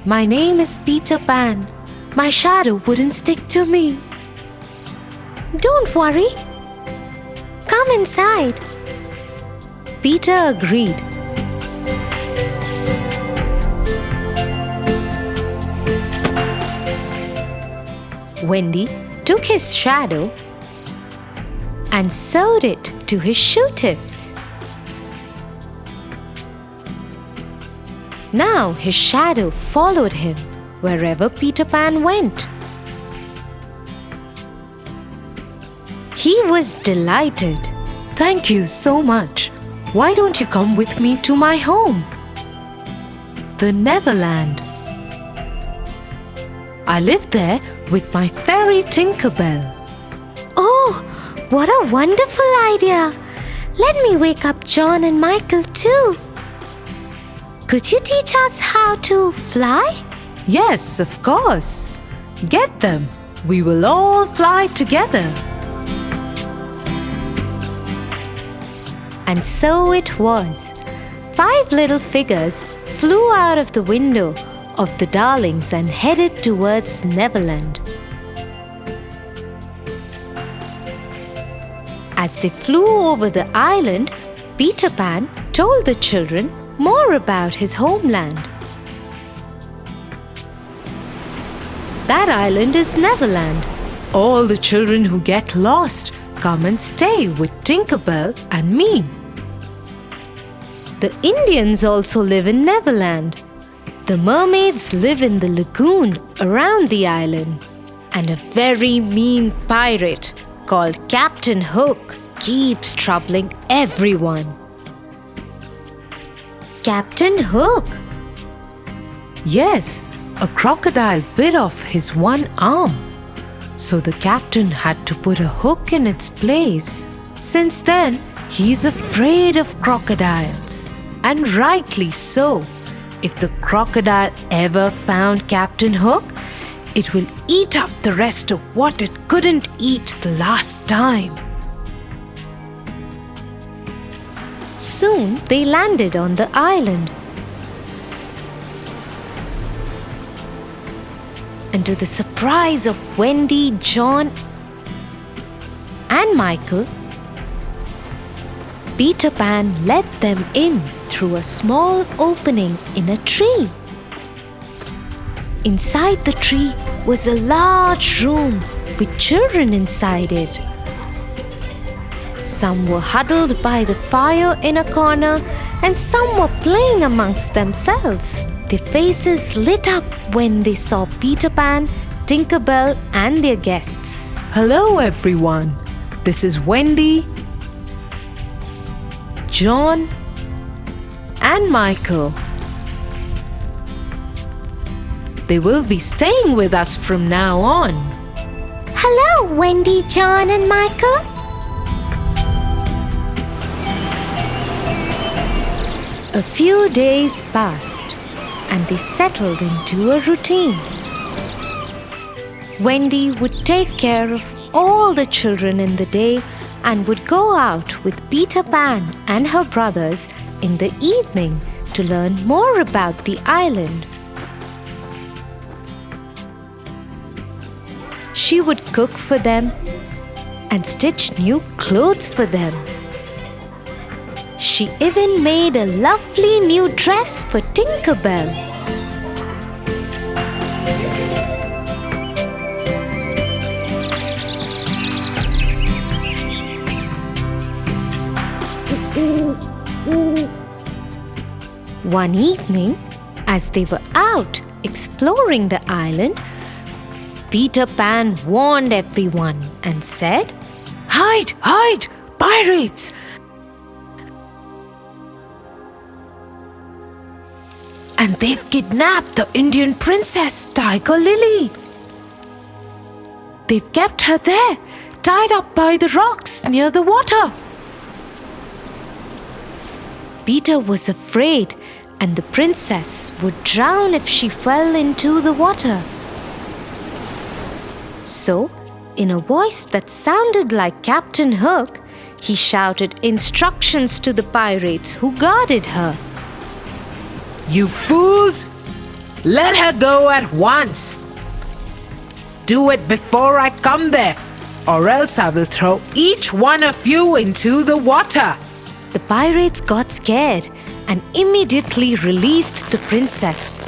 My name is Peter Pan. My shadow wouldn't stick to me. Don't worry. Come inside. Peter agreed. Wendy took his shadow and sewed it to his shoe tips. Now his shadow followed him wherever Peter Pan went. He was delighted. Thank you so much. Why don't you come with me to my home? The Neverland. I live there with my fairy Tinkerbell. Oh, what a wonderful idea. Let me wake up John and Michael too. Could you teach us how to fly? Yes, of course. Get them. We will all fly together. And so it was. 5 little figures flew out of the window of the Darlings and headed towards Neverland. As they flew over the island, Peter Pan told the children more about his homeland. That island is Neverland. All the children who get lost come and stay with Tinkerbell and me. The Indians also live in Neverland. The mermaids live in the lagoon around the island. And a very mean pirate called Captain Hook keeps troubling everyone. Captain Hook? Yes, a crocodile bit off his one arm. So the captain had to put a hook in its place. Since then, he's afraid of crocodiles. And rightly so. If the crocodile ever found Captain Hook, it will eat up the rest of what it couldn't eat the last time. Soon they landed on the island. And to the surprise of Wendy, John, and Michael, Peter Pan let them in through a small opening in a tree. Inside the tree was a large room with children inside it. Some were huddled by the fire in a corner, and some were playing amongst themselves. Their faces lit up when they saw Peter Pan, Tinkerbell, and their guests. Hello, everyone. This is Wendy, John, and Michael. They will be staying with us from now on. Hello, Wendy, John, and Michael. A few days passed, and they settled into a routine. Wendy would take care of all the children in the day and would go out with Peter Pan and her brothers in the evening to learn more about the island. She would cook for them and stitch new clothes for them. She even made a lovely new dress for Tinkerbell. One evening, as they were out exploring the island, Peter Pan warned everyone and said, Hide! Hide! Pirates! And they've kidnapped the Indian princess, Tiger Lily. They've kept her there, tied up by the rocks near the water. Peter was afraid, and the princess would drown if she fell into the water. So, in a voice that sounded like Captain Hook, he shouted instructions to the pirates who guarded her. You fools! Let her go at once! Do it before I come there, or else I will throw each one of you into the water. The pirates got scared and immediately released the princess.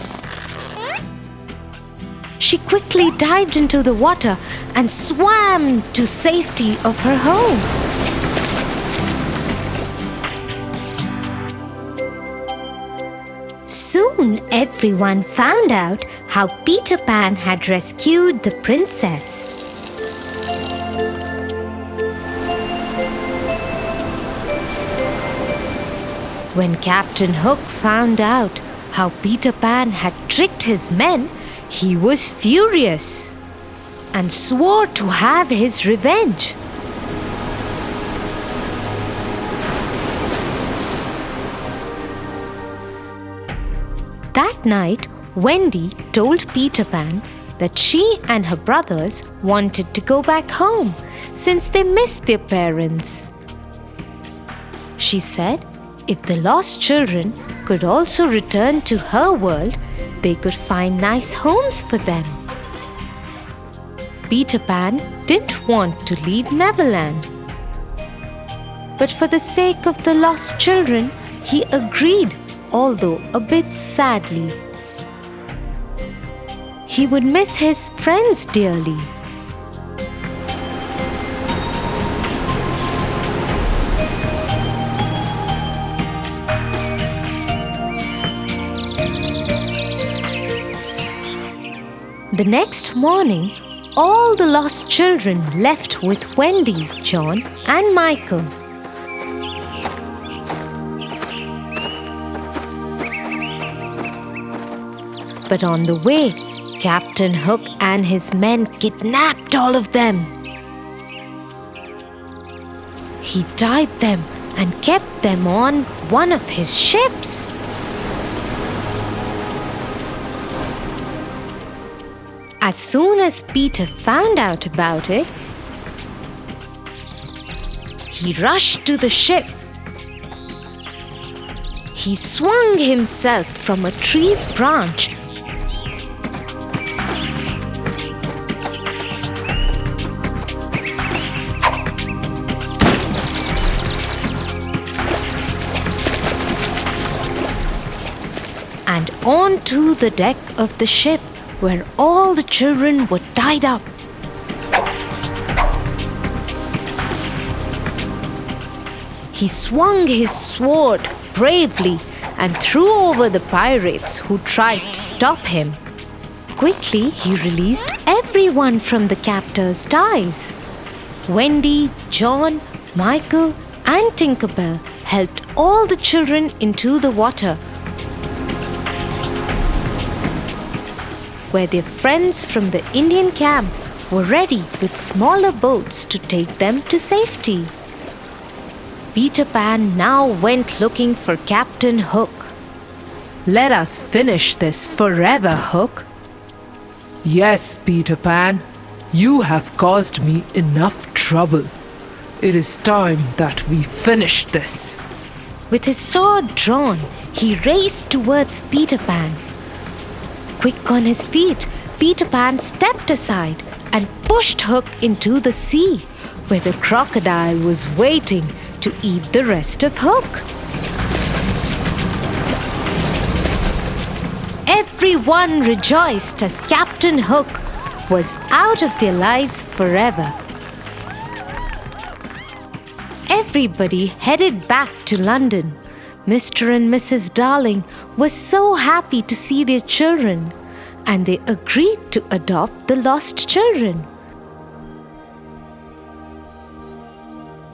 She quickly dived into the water and swam to safety of her home. Soon everyone found out how Peter Pan had rescued the princess. When Captain Hook found out how Peter Pan had tricked his men, he was furious and swore to have his revenge. That night, Wendy told Peter Pan that she and her brothers wanted to go back home since they missed their parents. She said if the lost children could also return to her world, they could find nice homes for them. Peter Pan didn't want to leave Neverland. But for the sake of the lost children, he agreed, although a bit sadly. He would miss his friends dearly. The next morning, all the lost children left with Wendy, John, and Michael. But on the way, Captain Hook and his men kidnapped all of them. He tied them and kept them on one of his ships. As soon as Peter found out about it, he rushed to the ship. He swung himself from a tree's branch and onto the deck of the ship, where all the children were tied up. He swung his sword bravely and threw over the pirates who tried to stop him. Quickly, he released everyone from the captor's ties. Wendy, John, Michael, and Tinkerbell helped all the children into the water, where their friends from the Indian camp were ready with smaller boats to take them to safety. Peter Pan now went looking for Captain Hook. Let us finish this forever, Hook. Yes, Peter Pan, you have caused me enough trouble. It is time that we finish this. With his sword drawn, he raced towards Peter Pan. Quick on his feet, Peter Pan stepped aside and pushed Hook into the sea, where the crocodile was waiting to eat the rest of Hook. Everyone rejoiced as Captain Hook was out of their lives forever. everybody headed back to London. Mr. and Mrs. Darling were so happy to see their children, and they agreed to adopt the lost children.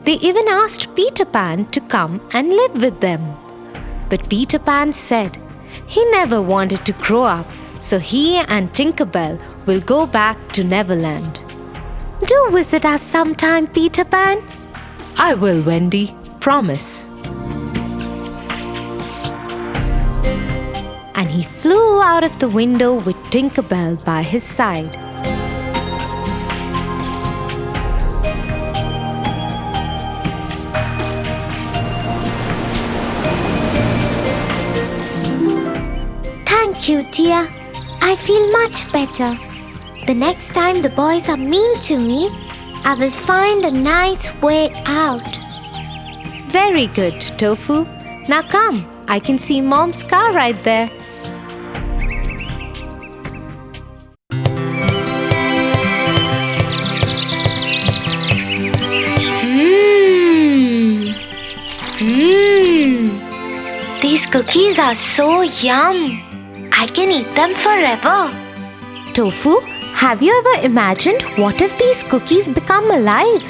They even asked Peter Pan to come and live with them. But Peter Pan said he never wanted to grow up, so he and Tinker Bell will go back to Neverland. Do visit us sometime, Peter Pan. I will, Wendy. Promise. And he flew out of the window with Tinker Bell by his side. Thank you, dear. I feel much better. The next time the boys are mean to me, I will find a nice way out. Very good, Tofu. Now come, I can see Mom's car right there. These cookies are so yum. I can eat them forever. Tofu, have you ever imagined what if these cookies become alive?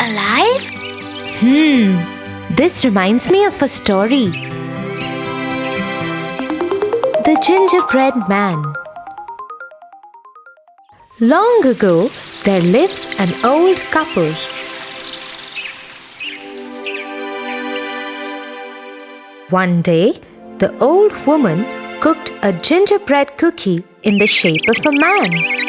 Alive? This reminds me of a story. The Gingerbread Man. Long ago, there lived an old couple. One day, the old woman cooked a gingerbread cookie in the shape of a man.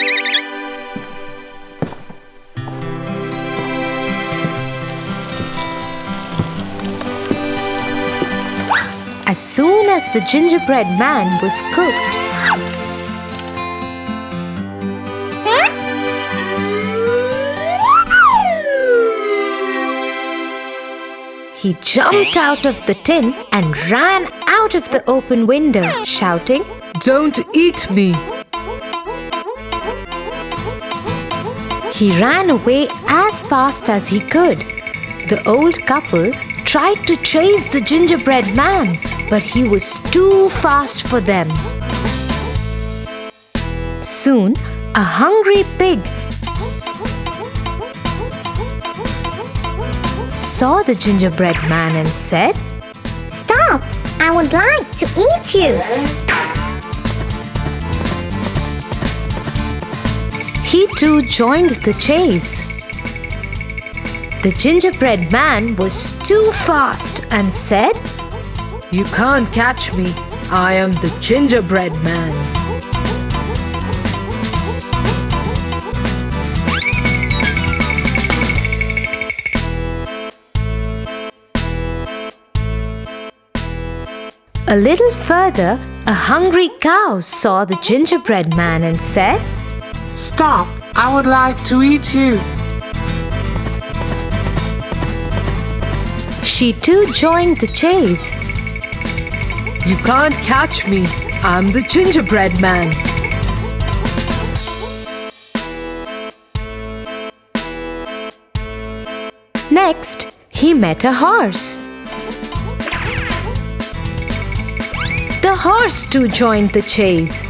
As soon as the gingerbread man was cooked, he jumped out of the tin and ran out of the open window, shouting, Don't eat me. He ran away as fast as he could. The old couple tried to chase the gingerbread man, but he was too fast for them. Soon, a hungry pig saw the gingerbread man and said, Stop! I would like to eat you. He too joined the chase. The gingerbread man was too fast and said, You can't catch me. I am the gingerbread man. A little further, a hungry cow saw the gingerbread man and said, Stop! I would like to eat you. She too joined the chase. You can't catch me. I'm the gingerbread man. Next, he met a horse. The horse too joined the chase.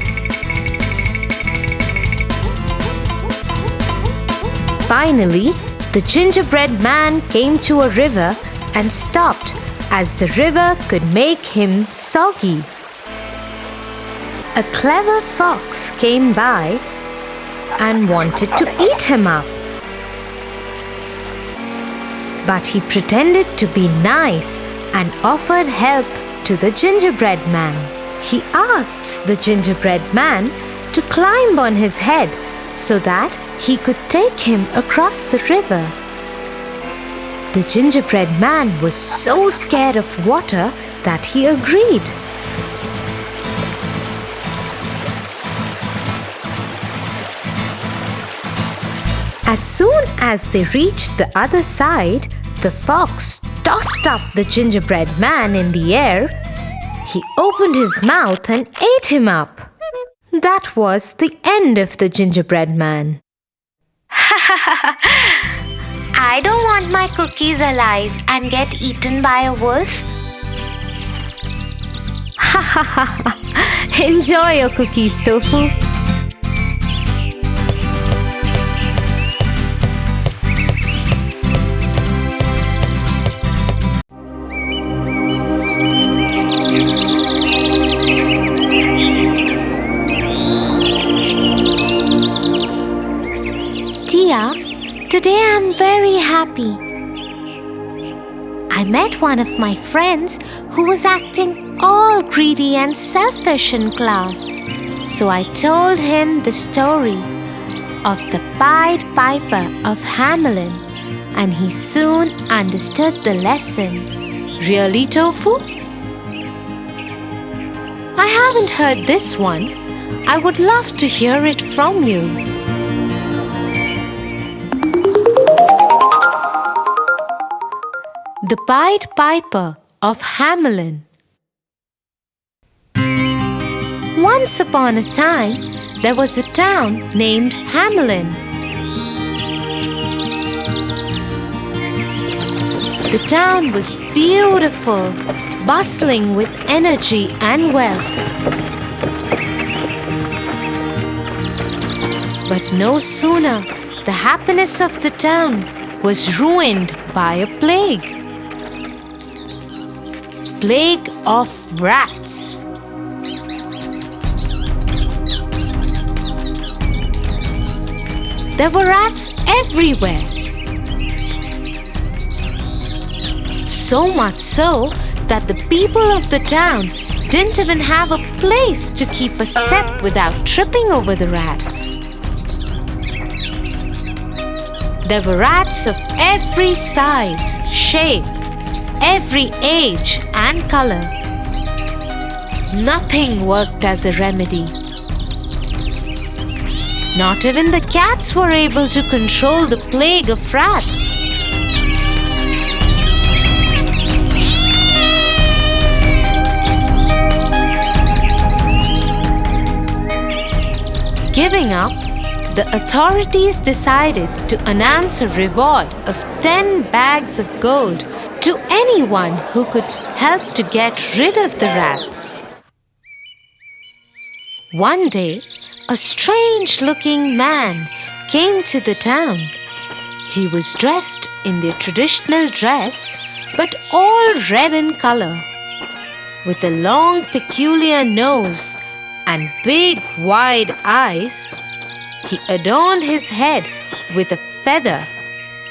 Finally, the gingerbread man came to a river and stopped, as the river could make him soggy. A clever fox came by and wanted to eat him up. But he pretended to be nice and offered help to the gingerbread man. He asked the gingerbread man to climb on his head so that he could take him across the river. The gingerbread man was so scared of water that he agreed. As soon as they reached the other side, the fox tossed up the gingerbread man in the air. He opened his mouth and ate him up. That was the end of the gingerbread man. I don't want my cookies alive and get eaten by a wolf. Ha ha ha ha! Enjoy your cookies, Tofu. Tia, today I'm very happy. I met one of my friends who was acting all greedy and selfish in class. So I told him the story of the Pied Piper of Hamelin, and he soon understood the lesson. Really, Tofu? I haven't heard this one. I would love to hear it from you. The Pied Piper of Hamelin. Once upon a time, there was a town named Hamelin. The town was beautiful, bustling with energy and wealth. But no sooner the happiness of the town was ruined by a plague. Plague of rats. There were rats everywhere. So much so that the people of the town didn't even have a place to keep a step without tripping over the rats. There were rats of every size, shape, every age and color. Nothing worked as a remedy. Not even the cats were able to control the plague of rats. Giving up, the authorities decided to announce a reward of 10 bags of gold to anyone who could help to get rid of the rats. One day, a strange-looking man came to the town. He was dressed in their traditional dress, but all red in color. With a long, peculiar nose and big, wide eyes, he adorned his head with a feather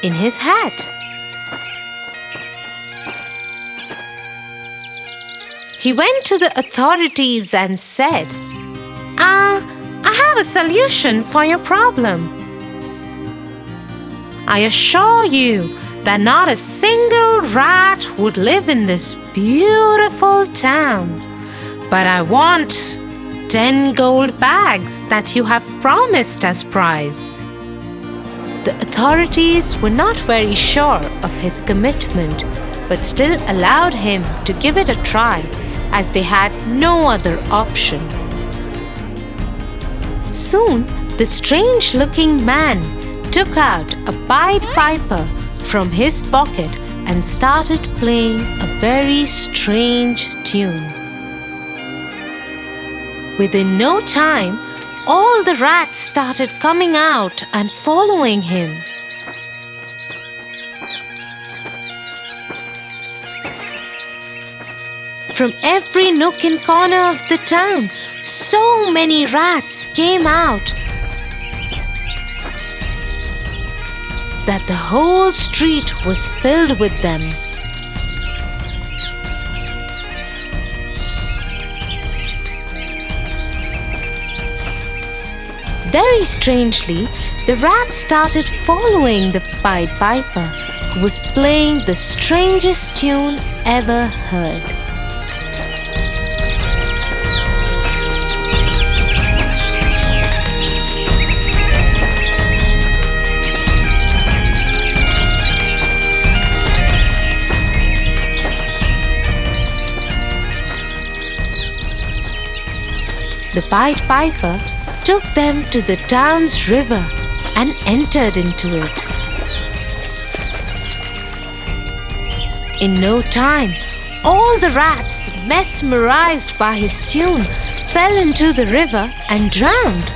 in his hat. He went to the authorities and said, I have a solution for your problem. I assure you that not a single rat would live in this beautiful town. But I want 10 gold bags that you have promised as prize. The authorities were not very sure of his commitment, but still allowed him to give it a try, as they had no other option. Soon, the strange-looking man took out a Pied Piper from his pocket and started playing a very strange tune. Within no time, all the rats started coming out and following him. From every nook and corner of the town, so many rats came out that the whole street was filled with them. Very strangely, the rats started following the Pied Piper, who was playing the strangest tune ever heard. The Pied Piper took them to the town's river and entered into it. In no time, all the rats, mesmerized by his tune, fell into the river and drowned.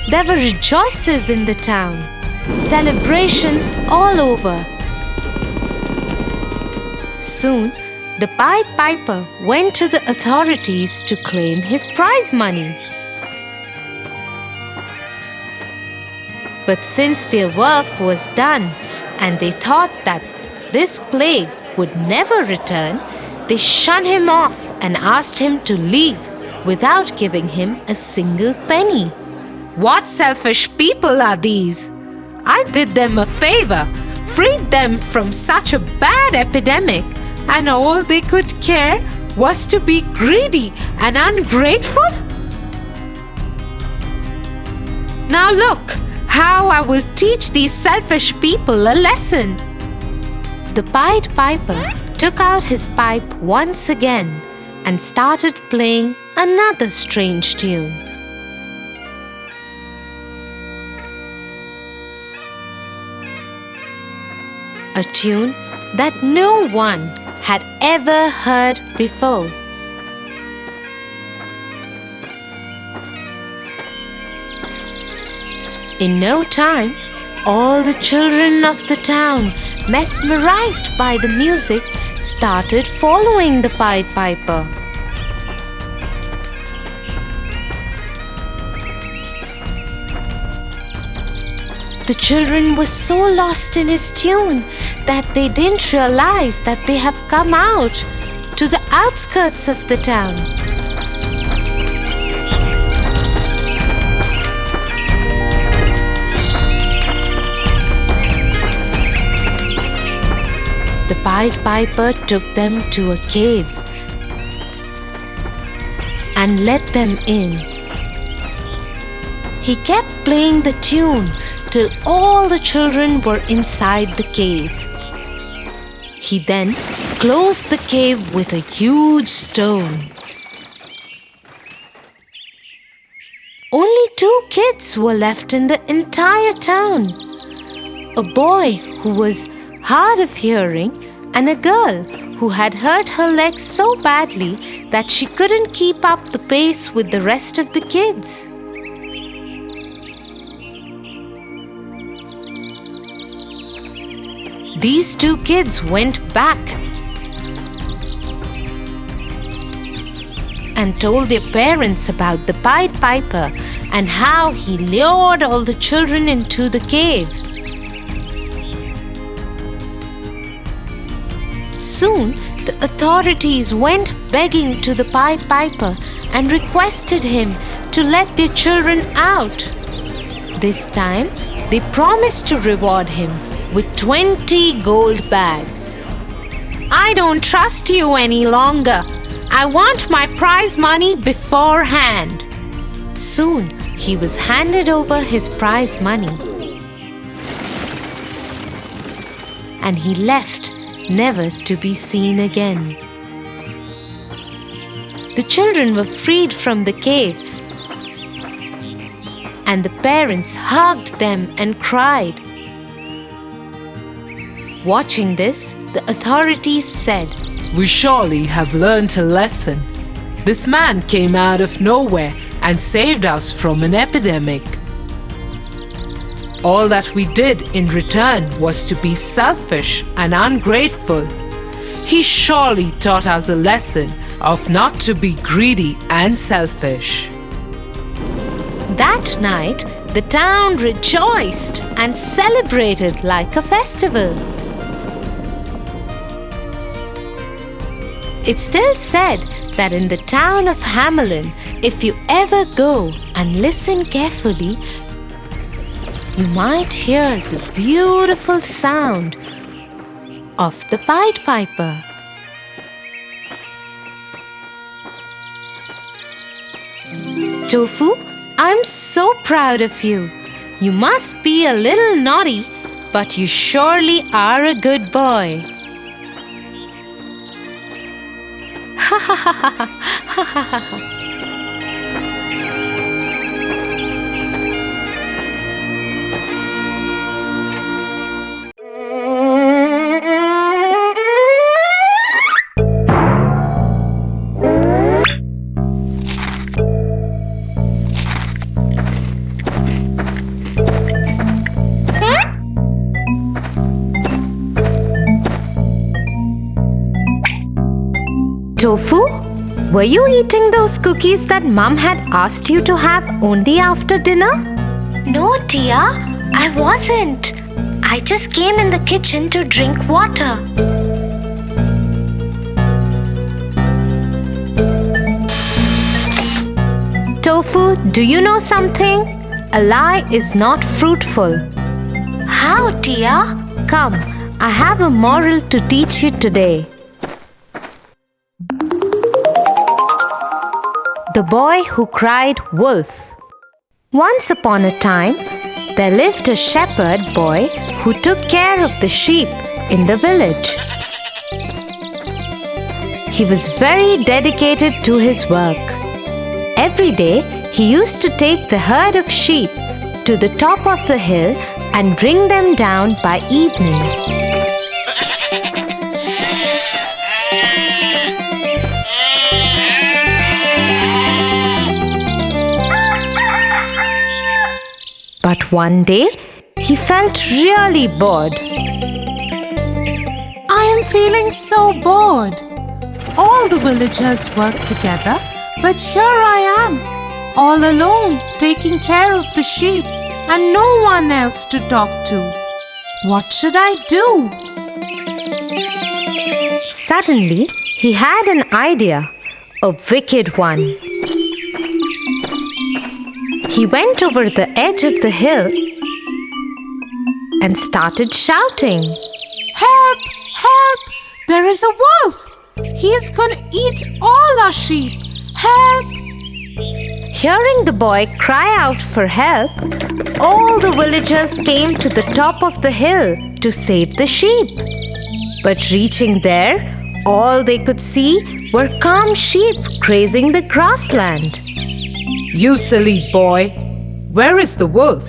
There were rejoices in the town, celebrations all over. Soon, the Pied Piper went to the authorities to claim his prize money. But since their work was done and they thought that this plague would never return, they shunned him off and asked him to leave without giving him a single penny. What selfish people are these? I did them a favor, freed them from such a bad epidemic, and all they could care was to be greedy and ungrateful? Now look how I will teach these selfish people a lesson. The Pied Piper took out his pipe once again and started playing another strange tune. A tune that no one had ever heard before. In no time, all the children of the town, mesmerized by the music, started following the Pied Piper. The children were so lost in his tune that they didn't realize that they have come out to the outskirts of the town. The Pied Piper took them to a cave and let them in. He kept playing the tune till all the children were inside the cave. He then closed the cave with a huge stone. Only 2 kids were left in the entire town. A boy who was hard of hearing and a girl who had hurt her legs so badly that she couldn't keep up the pace with the rest of the kids. These 2 kids went back and told their parents about the Pied Piper and how he lured all the children into the cave. Soon, the authorities went begging to the Pied Piper and requested him to let their children out. This time, they promised to reward him with 20 gold bags. I don't trust you any longer. I want my prize money beforehand. Soon, he was handed over his prize money. And he left, never to be seen again. The children were freed from the cave, and the parents hugged them and cried. Watching this, the authorities said, We surely have learned a lesson. This man came out of nowhere and saved us from an epidemic. All that we did in return was to be selfish and ungrateful. He surely taught us a lesson of not to be greedy and selfish. That night, the town rejoiced and celebrated like a festival. It's still said that in the town of Hamelin, if you ever go and listen carefully, you might hear the beautiful sound of the Pied Piper. Tofu, I'm so proud of you. You must be a little naughty, but you surely are a good boy. Ha ha ha ha ha ha ha ha. Tofu, were you eating those cookies that Mum had asked you to have only after dinner? No, Tia, I wasn't. I just came in the kitchen to drink water. Tofu, do you know something? A lie is not fruitful. How, Tia? Come, I have a moral to teach you today. The Boy Who Cried Wolf. Once upon a time, there lived a shepherd boy who took care of the sheep in the village. He was very dedicated to his work. Every day, he used to take the herd of sheep to the top of the hill and bring them down by evening. But one day, he felt really bored. I am feeling so bored. All the villagers work together, but here I am, all alone, taking care of the sheep and no one else to talk to. What should I do? Suddenly, he had an idea, a wicked one. He went over the edge of the hill and started shouting, Help! Help! There is a wolf! He is gonna eat all our sheep! Help! Hearing the boy cry out for help, all the villagers came to the top of the hill to save the sheep. But reaching there, all they could see were calm sheep grazing the grassland. You silly boy, where is the wolf?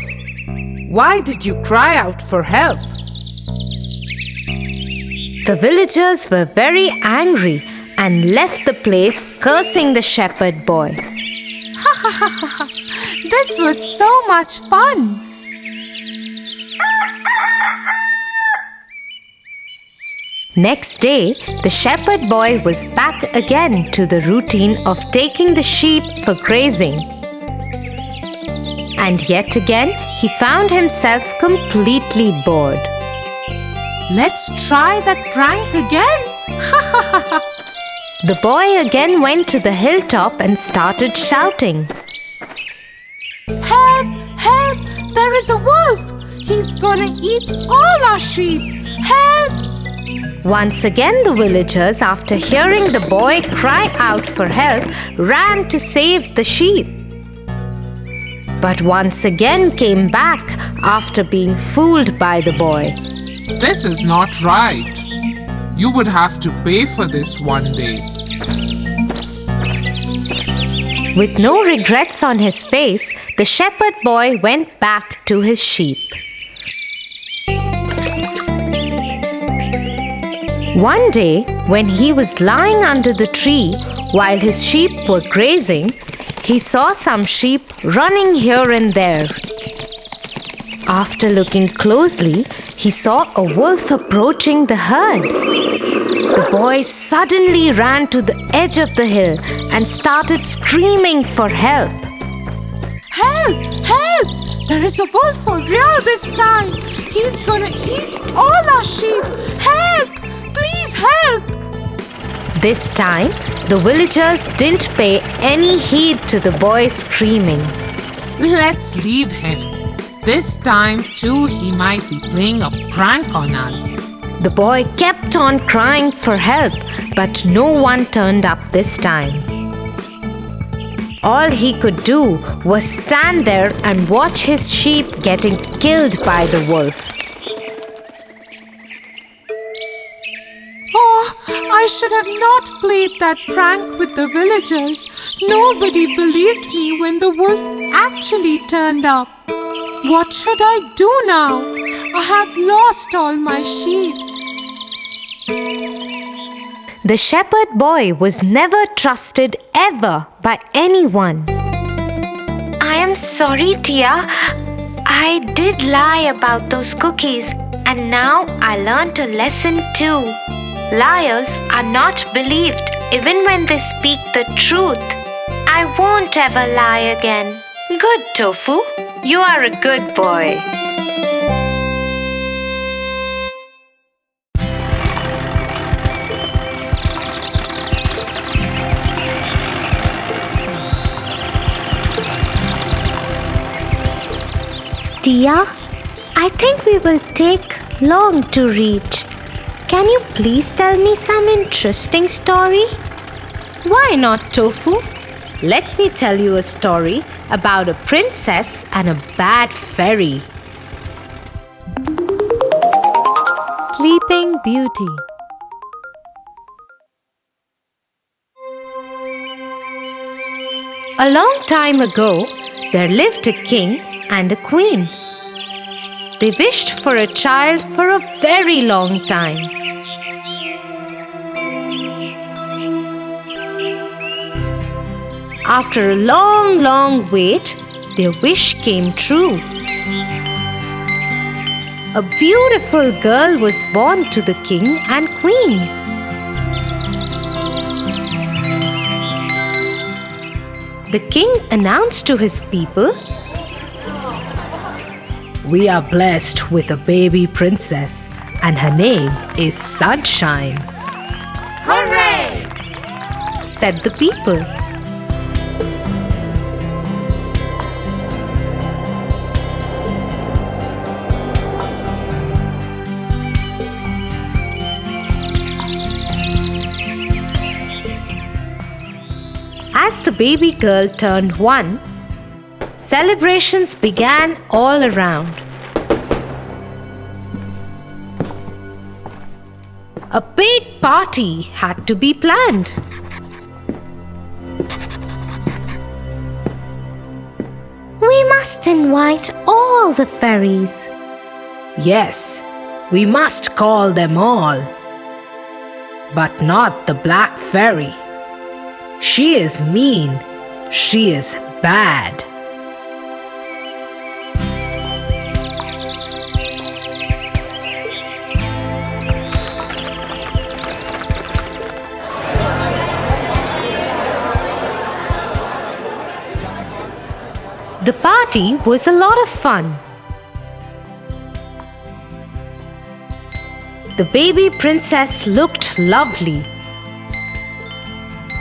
Why did you cry out for help? The villagers were very angry and left the place cursing the shepherd boy. This was so much fun! Next day, the shepherd boy was back again to the routine of taking the sheep for grazing. And yet again, he found himself completely bored. Let's try that prank again! The boy again went to the hilltop and started shouting. Help! Help! There is a wolf! He's gonna eat all our sheep! Help! Once again, the villagers, after hearing the boy cry out for help, ran to save the sheep. But once again came back after being fooled by the boy. This is not right. You would have to pay for this one day. With no regrets on his face, the shepherd boy went back to his sheep. One day, when he was lying under the tree while his sheep were grazing, he saw some sheep running here and there. After looking closely, he saw a wolf approaching the herd. The boy suddenly ran to the edge of the hill and started screaming for help. Help! Help! There is a wolf for real this time! He's gonna eat all our sheep! Help! Please help! This time, the villagers didn't pay any heed to the boy screaming. Let's leave him. This time too he might be playing a prank on us. The boy kept on crying for help, but no one turned up this time. All he could do was stand there and watch his sheep getting killed by the wolf. Oh, I should have not played that prank with the villagers. Nobody believed me when the wolf actually turned up. What should I do now? I have lost all my sheep. The shepherd boy was never trusted ever by anyone. I am sorry, Tia. I did lie about those cookies, and now I learned a lesson too. Liars are not believed Even when they speak the truth, I won't ever lie again. Good, Tofu. You are a good boy. Tia, I think we will take long to reach. Can you please tell me some interesting story? Why not, Tofu? Let me tell you a story about a princess and a bad fairy. Sleeping Beauty. A long time ago, there lived a king and a queen. They wished for a child for a very long time. After a long wait, their wish came true. A beautiful girl was born to the king and queen. The king announced to his people, "We are blessed with a baby princess, and her name is Sunshine." "Hooray!" said the people. As the baby girl turned 1, celebrations began all around. A big party had to be planned. We must invite all the fairies. Yes, we must call them all. But not the Black Fairy. She is mean. She is bad. The party was a lot of fun. The baby princess looked lovely.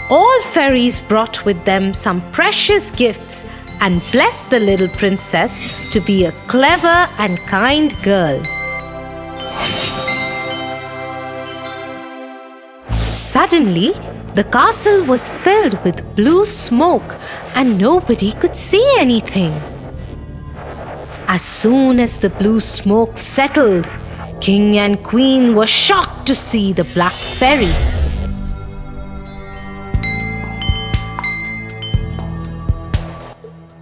All fairies brought with them some precious gifts and blessed the little princess to be a clever and kind girl. Suddenly, the castle was filled with blue smoke and nobody could see anything. As soon as the blue smoke settled, King and Queen were shocked to see the Black Fairy.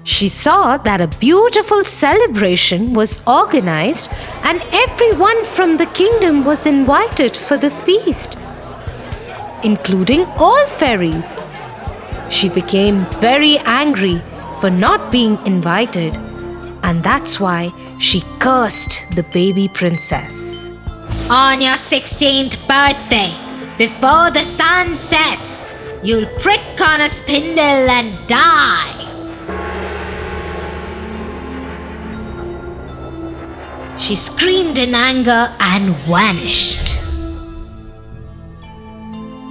She saw that a beautiful celebration was organized and everyone from the kingdom was invited for the feast, including all fairies. She became very angry for not being invited, and that's why she cursed the baby princess. On your 16th birthday, before the sun sets, you'll prick on a spindle and die. She screamed in anger and vanished.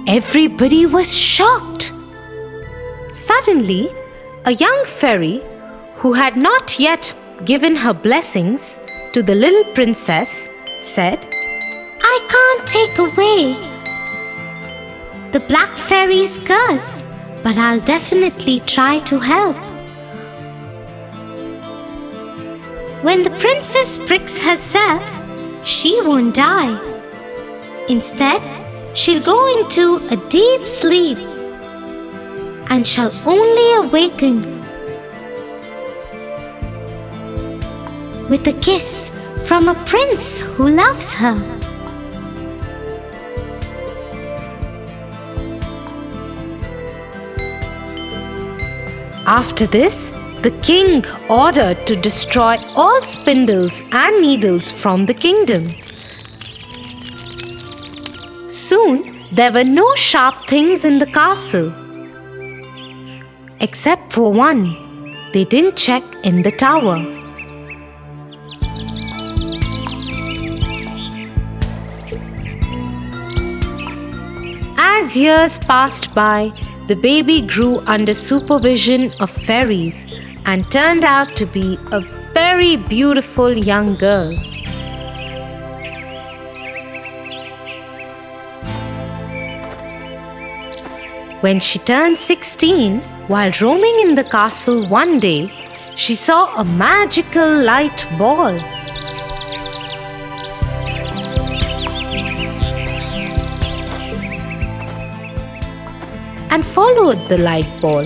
Everybody was shocked. Suddenly, a young fairy who had not yet given her blessings to the little princess said, I can't take away the Black Fairy's curse, but I'll definitely try to help. When the princess pricks herself, she won't die. Instead, she'll go into a deep sleep and shall only awaken with a kiss from a prince who loves her. After this, the king ordered to destroy all spindles and needles from the kingdom. Soon, There were no sharp things in the castle. Except for one, they didn't check in the tower. As years passed by, the baby grew under supervision of fairies and turned out to be a very beautiful young girl. When she turned 16, while roaming in the castle one day, she saw a magical light ball. And followed the light ball.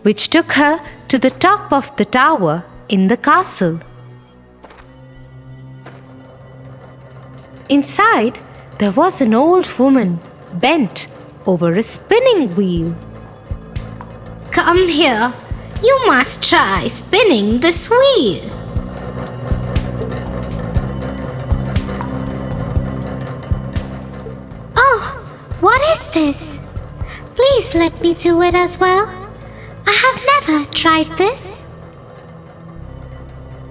Which took her to the top of the tower in the castle. Inside, there was an old woman bent over a spinning wheel. Come here. You must try spinning this wheel. Oh, what is this? Please let me do it as well. I have never tried this.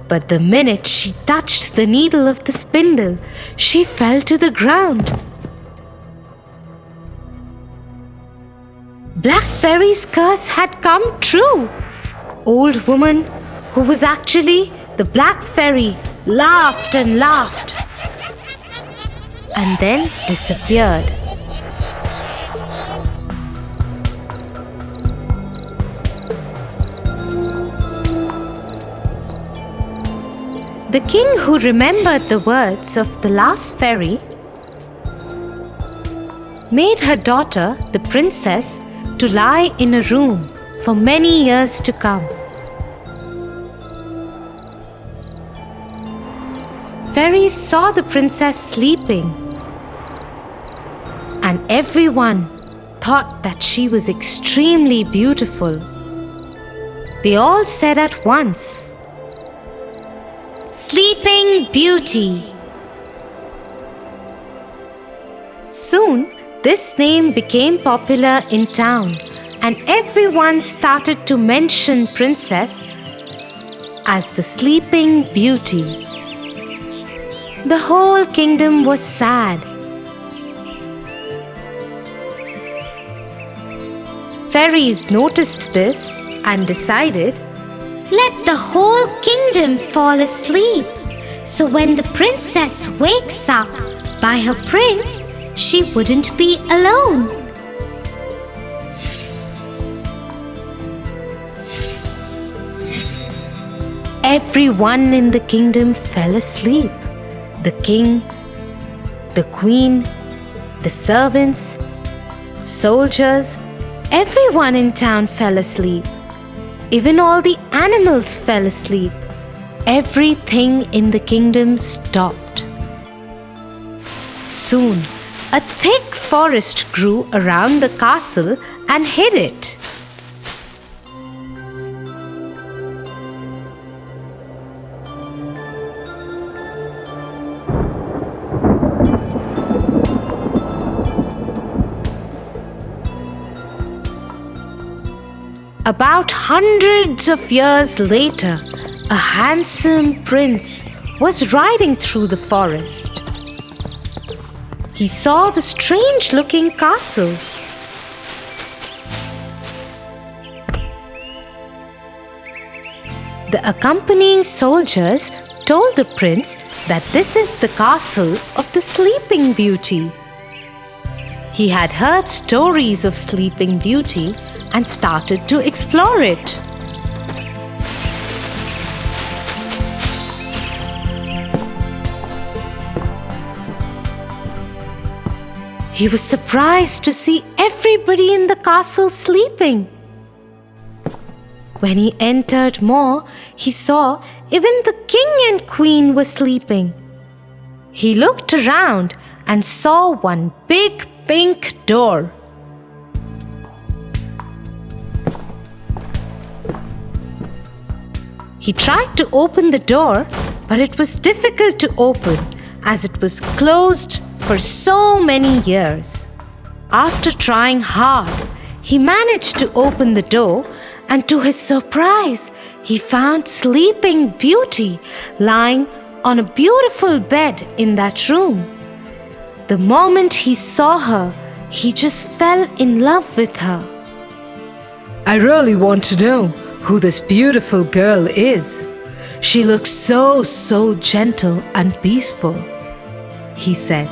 But the minute she touched the needle of the spindle, she fell to the ground. Black Fairy's curse had come true. Old woman, who was actually the Black Fairy, laughed and laughed and then disappeared. The king, who remembered the words of the last fairy, made her daughter, the princess, to lie in a room for many years to come. Fairies saw the princess sleeping, and everyone thought that she was extremely beautiful. They all said at once, Sleeping Beauty. Soon, this name became popular in town, and everyone started to mention Princess as the Sleeping Beauty. The whole kingdom was sad. Fairies noticed this and decided, Let the whole kingdom fall asleep, so when the princess wakes up by her prince, she wouldn't be alone. everyone in the kingdom fell asleep. The king, the queen, the servants, soldiers, everyone in town fell asleep. Even all the animals fell asleep. Everything in the kingdom stopped. Soon, a thick forest grew around the castle and hid it. About hundreds of years later, a handsome prince was riding through the forest. He saw the strange-looking castle. The accompanying soldiers told the prince that this is the castle of the Sleeping Beauty. He had heard stories of Sleeping Beauty and started to explore it. He was surprised to see everybody in the castle sleeping. When he entered more, he saw even the king and queen were sleeping. He looked around and saw one big pink door. He tried to open the door, but it was difficult to open as it was closed for so many years. After trying hard, he managed to open the door, and to his surprise, he found Sleeping Beauty lying on a beautiful bed in that room. The moment he saw her, he just fell in love with her. I really want to know who this beautiful girl is. She looks so gentle and peaceful, he said.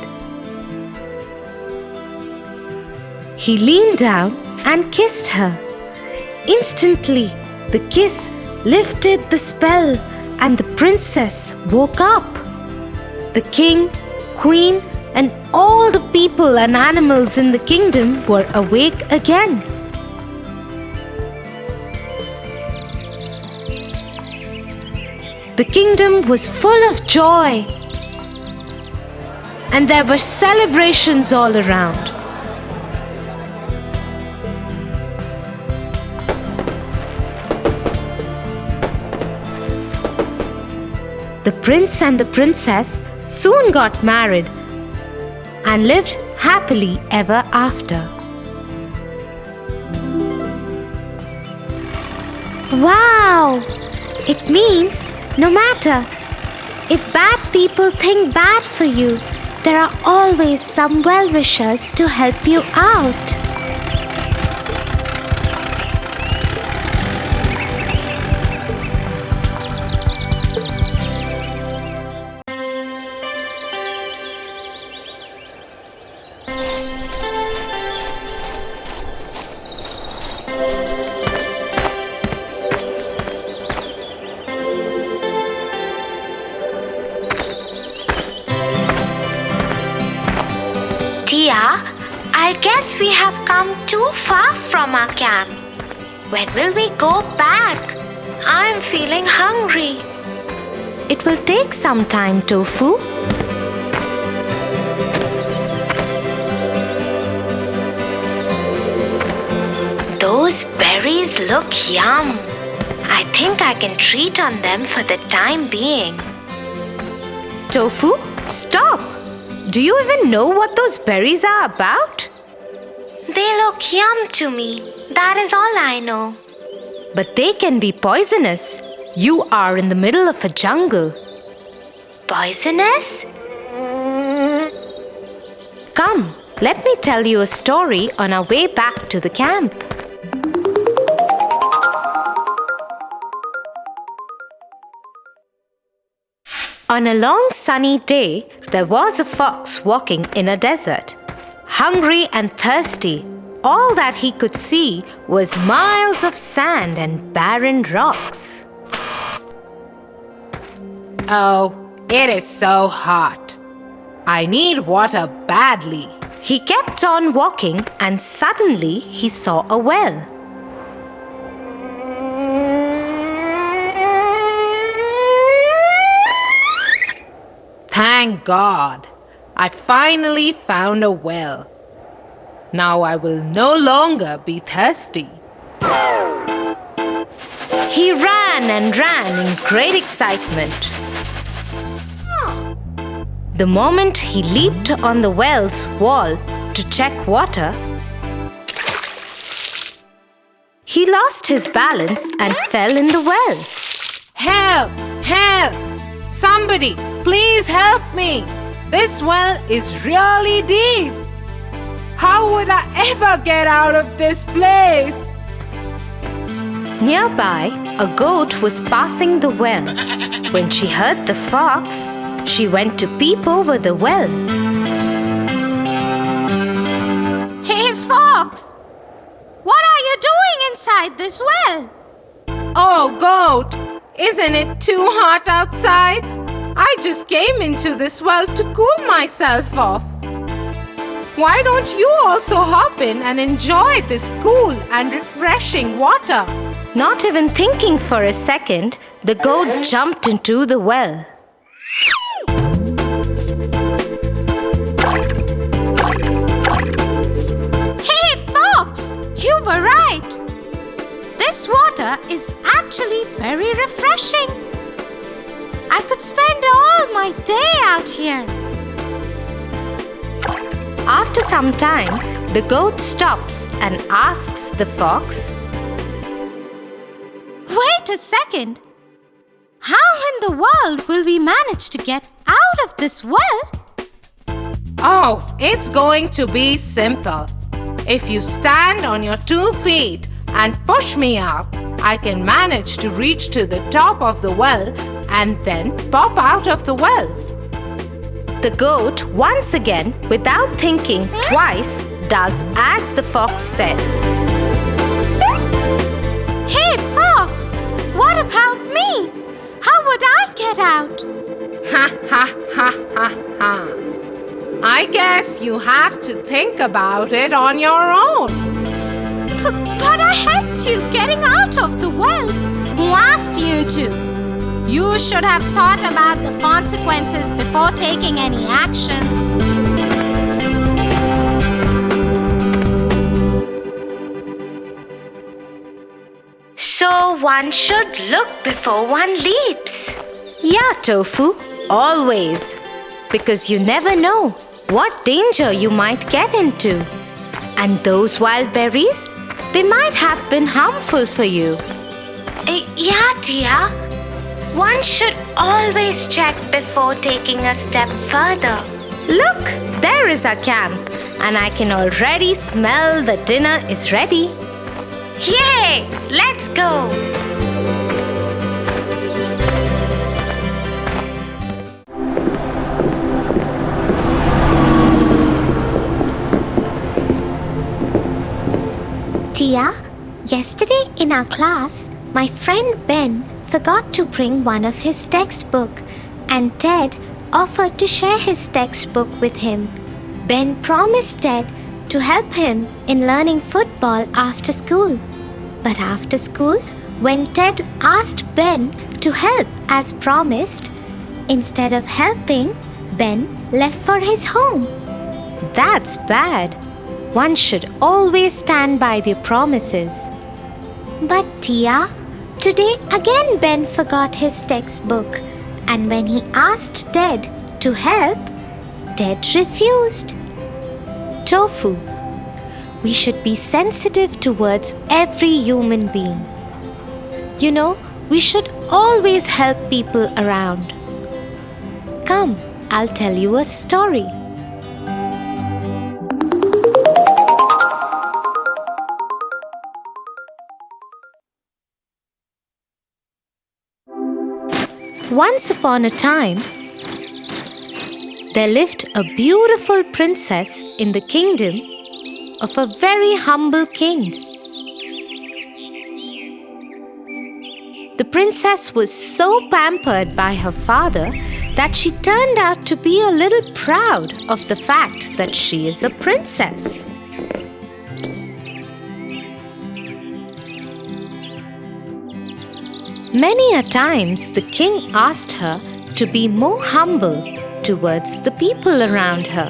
He leaned down and kissed her. Instantly, the kiss lifted the spell and the princess woke up. The king, queen, and all the people and animals in the kingdom were awake again. The kingdom was full of joy, and there were celebrations all around. The prince and the princess soon got married and lived happily ever after. Wow! It means no matter if bad people think bad for you, there are always some well-wishers to help you out. Tia, I guess we have come too far from our camp. When will we go back? I'm feeling hungry. It will take some time, Tofu. Those berries look yum. I think I can treat on them for the time being. Tofu, stop! Do you even know what those berries are about? They look yum to me. That is all I know. But they can be poisonous. You are in the middle of a jungle. Poisonous? Come, let me tell you a story on our way back to the camp. On a long sunny day, there was a fox walking in a desert. Hungry and thirsty, all that he could see was miles of sand and barren rocks. Oh, it is so hot. I need water badly. He kept on walking and suddenly he saw a well. Thank God, I finally found a well. Now I will no longer be thirsty. He ran and ran in great excitement. The moment he leaped on the well's wall to check water, he lost his balance and fell in the well. Help! Help! Somebody, please help me! This well is really deep. How would I ever get out of this place? Nearby, a goat was passing the well. When she heard the fox, she went to peep over the well. Hey, Fox! What are you doing inside this well? Oh, goat! Isn't it too hot outside? I just came into this well to cool myself off. Why don't you also hop in and enjoy this cool and refreshing water? Not even thinking for a second, the goat jumped into the well. Hey, Fox! You were right. This water is actually very refreshing. I could spend all my day out here. After some time, the goat stops and asks the fox, Wait a second. How in the world will we manage to get out of this well? Oh, it's going to be simple. If you stand on your 2 feet and push me up, I can manage to reach to the top of the well and then pop out of the well. The goat, once again, without thinking twice, does as the fox said. Hey, fox! What about me? How would I get out? Ha ha ha ha ha. I guess you have to think about it on your own. But I helped you getting out of the well. Who asked you to? You should have thought about the consequences before taking any actions. So one should look before one leaps. Yeah, Tofu, always. Because you never know what danger you might get into. And those wild berries, they might have been harmful for you. Yeah, Tia. One should always check before taking a step further. Look, there is our camp, and I can already smell the dinner is ready. Yay! Let's go! Tia, yesterday in our class, my friend Ben forgot to bring one of his textbook, and Ted offered to share his textbook with him. Ben promised Ted to help him in learning football after school. But after school, when Ted asked Ben to help as promised, instead of helping, Ben left for his home. That's bad. One should always stand by their promises. But Tia, today again Ben forgot his textbook, and when he asked Ted to help, Ted refused. Tofu, we should be sensitive towards every human being. You know, we should always help people around. Come, I'll tell you a story. Once upon a time, there lived a beautiful princess in the kingdom of a very humble king. The princess was so pampered by her father that she turned out to be a little proud of the fact that she is a princess. Many a times the king asked her to be more humble towards the people around her,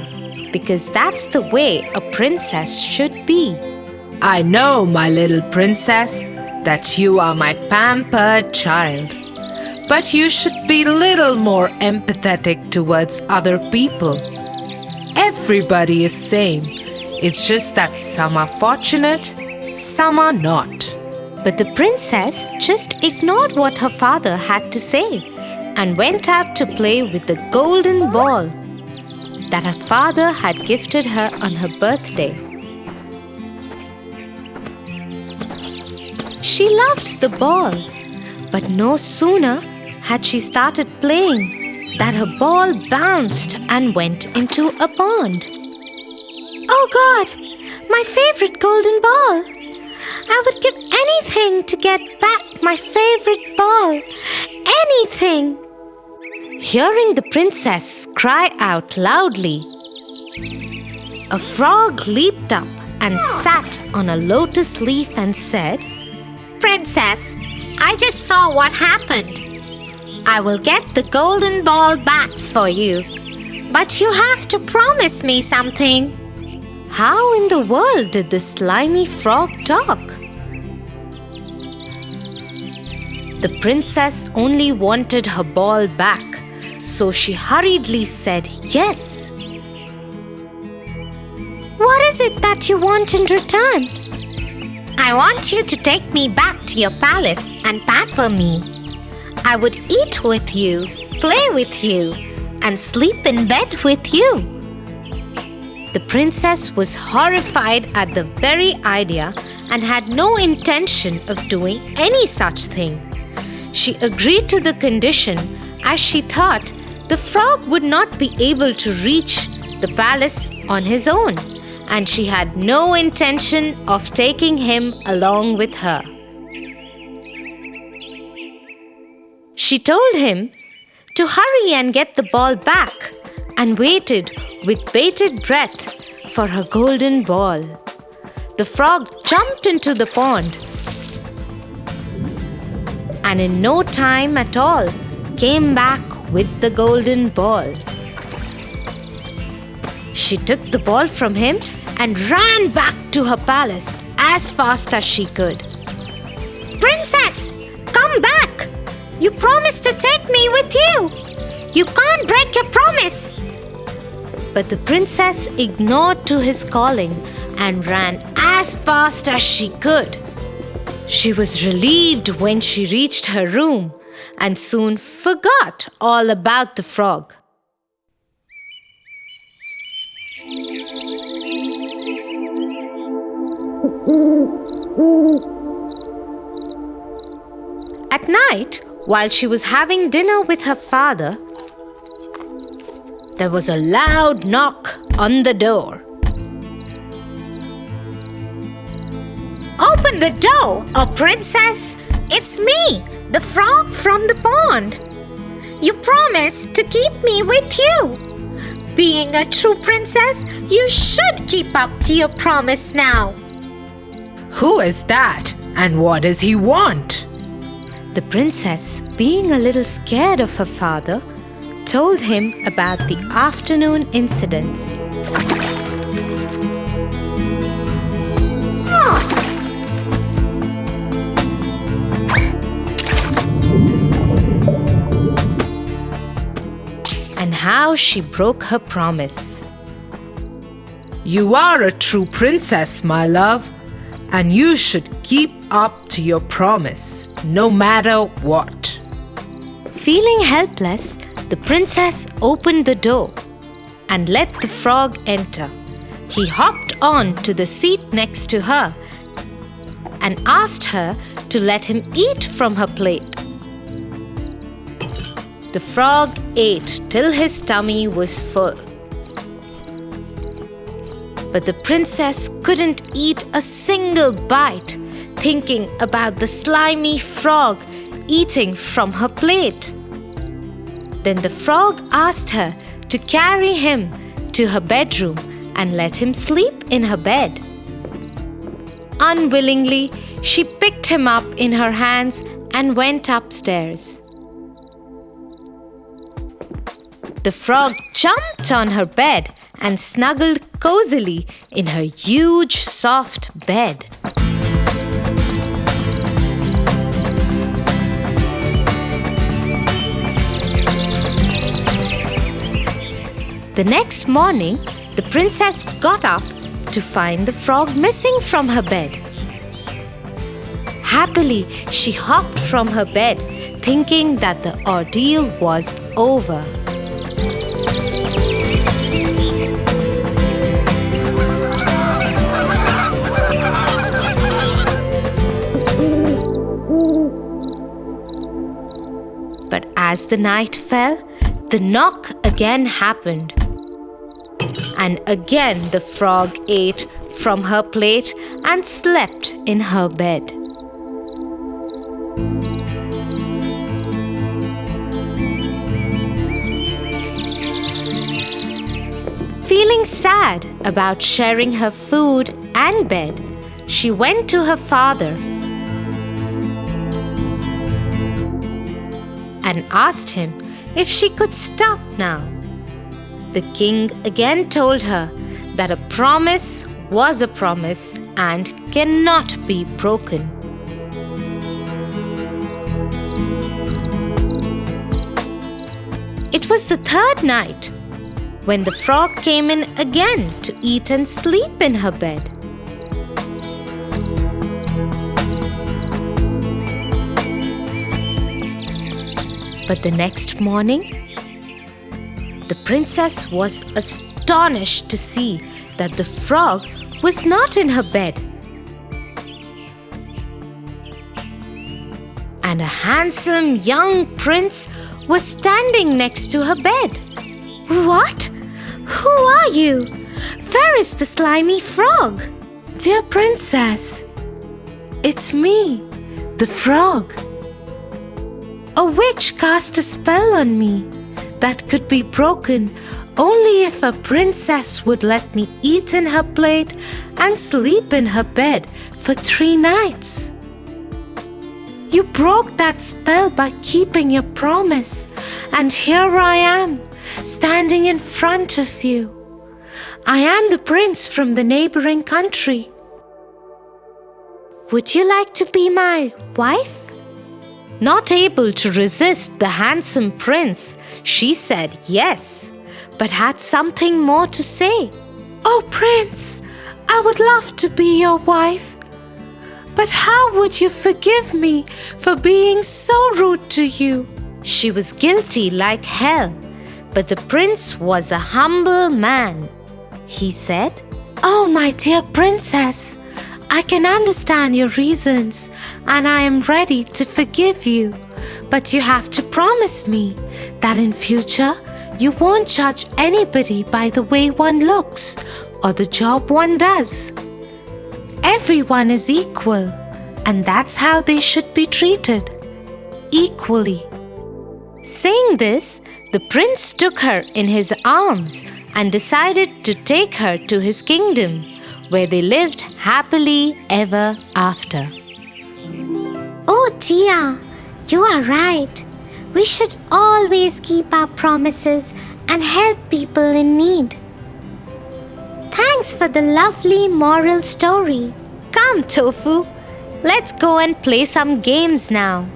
because that's the way a princess should be. I know, my little princess, that you are my pampered child. But you should be little more empathetic towards other people. Everybody is same. It's just that some are fortunate, some are not. But the princess just ignored what her father had to say and went out to play with the golden ball that her father had gifted her on her birthday. She loved the ball, but no sooner had she started playing that her ball bounced and went into a pond. Oh God, my favorite golden ball! I would give anything to get back my favorite ball. Anything! Hearing the princess cry out loudly, a frog leaped up and sat on a lotus leaf and said, Princess, I just saw what happened. I will get the golden ball back for you, but you have to promise me something. How in the world did the slimy frog talk? The princess only wanted her ball back, so she hurriedly said yes. What is it that you want in return? I want you to take me back to your palace and pamper me. I would eat with you, play with you, and sleep in bed with you. The princess was horrified at the very idea and had no intention of doing any such thing. She agreed to the condition as she thought the frog would not be able to reach the palace on his own, and she had no intention of taking him along with her. She told him to hurry and get the ball back and waited with bated breath for her golden ball. The frog jumped into the pond and in no time at all came back with the golden ball. She took the ball from him and ran back to her palace as fast as she could. Princess, come back! You promised to take me with you. You can't break your promise. But the princess ignored to his calling and ran as fast as she could. She was relieved when she reached her room and soon forgot all about the frog. At night, while she was having dinner with her father, there was a loud knock on the door. Open the door, oh princess! It's me, the frog from the pond. You promised to keep me with you. Being a true princess, you should keep up to your promise now. Who is that? And what does he want? The princess, being a little scared of her father, told him about the afternoon incidents. And how she broke her promise. You are a true princess, my love, and you should keep up to your promise, no matter what. Feeling helpless, the princess opened the door and let the frog enter. He hopped on to the seat next to her and asked her to let him eat from her plate. The frog ate till his tummy was full. But the princess couldn't eat a single bite, thinking about the slimy frog eating from her plate. Then the frog asked her to carry him to her bedroom and let him sleep in her bed. Unwillingly, she picked him up in her hands and went upstairs. The frog jumped on her bed and snuggled cozily in her huge, soft bed. The next morning, the princess got up to find the frog missing from her bed. Happily, she hopped from her bed, thinking that the ordeal was over. But as the night fell, the knock again happened. And again the frog ate from her plate and slept in her bed. Feeling sad about sharing her food and bed, she went to her father and asked him if she could stop now. The king again told her that a promise was a promise and cannot be broken. It was the third night when the frog came in again to eat and sleep in her bed. But the next morning, the princess was astonished to see that the frog was not in her bed. And a handsome young prince was standing next to her bed. What? Who are you? Where is the slimy frog? Dear princess, it's me, the frog. A witch cast a spell on me that could be broken only if a princess would let me eat in her plate and sleep in her bed for 3 nights. You broke that spell by keeping your promise, and here I am, standing in front of you. I am the prince from the neighboring country. Would you like to be my wife? Not able to resist the handsome prince, she said yes, but had something more to say. Oh, prince, I would love to be your wife. But how would you forgive me for being so rude to you? She was guilty like hell, but the prince was a humble man. He said, Oh, my dear princess, I can understand your reasons and I am ready to forgive you. But you have to promise me that in future you won't judge anybody by the way one looks or the job one does. Everyone is equal, and that's how they should be treated, equally. Saying this, the prince took her in his arms and decided to take her to his kingdom, where they lived happily ever after. Oh, Tia, you are right. We should always keep our promises and help people in need. Thanks for the lovely moral story. Come, Tofu, let's go and play some games now.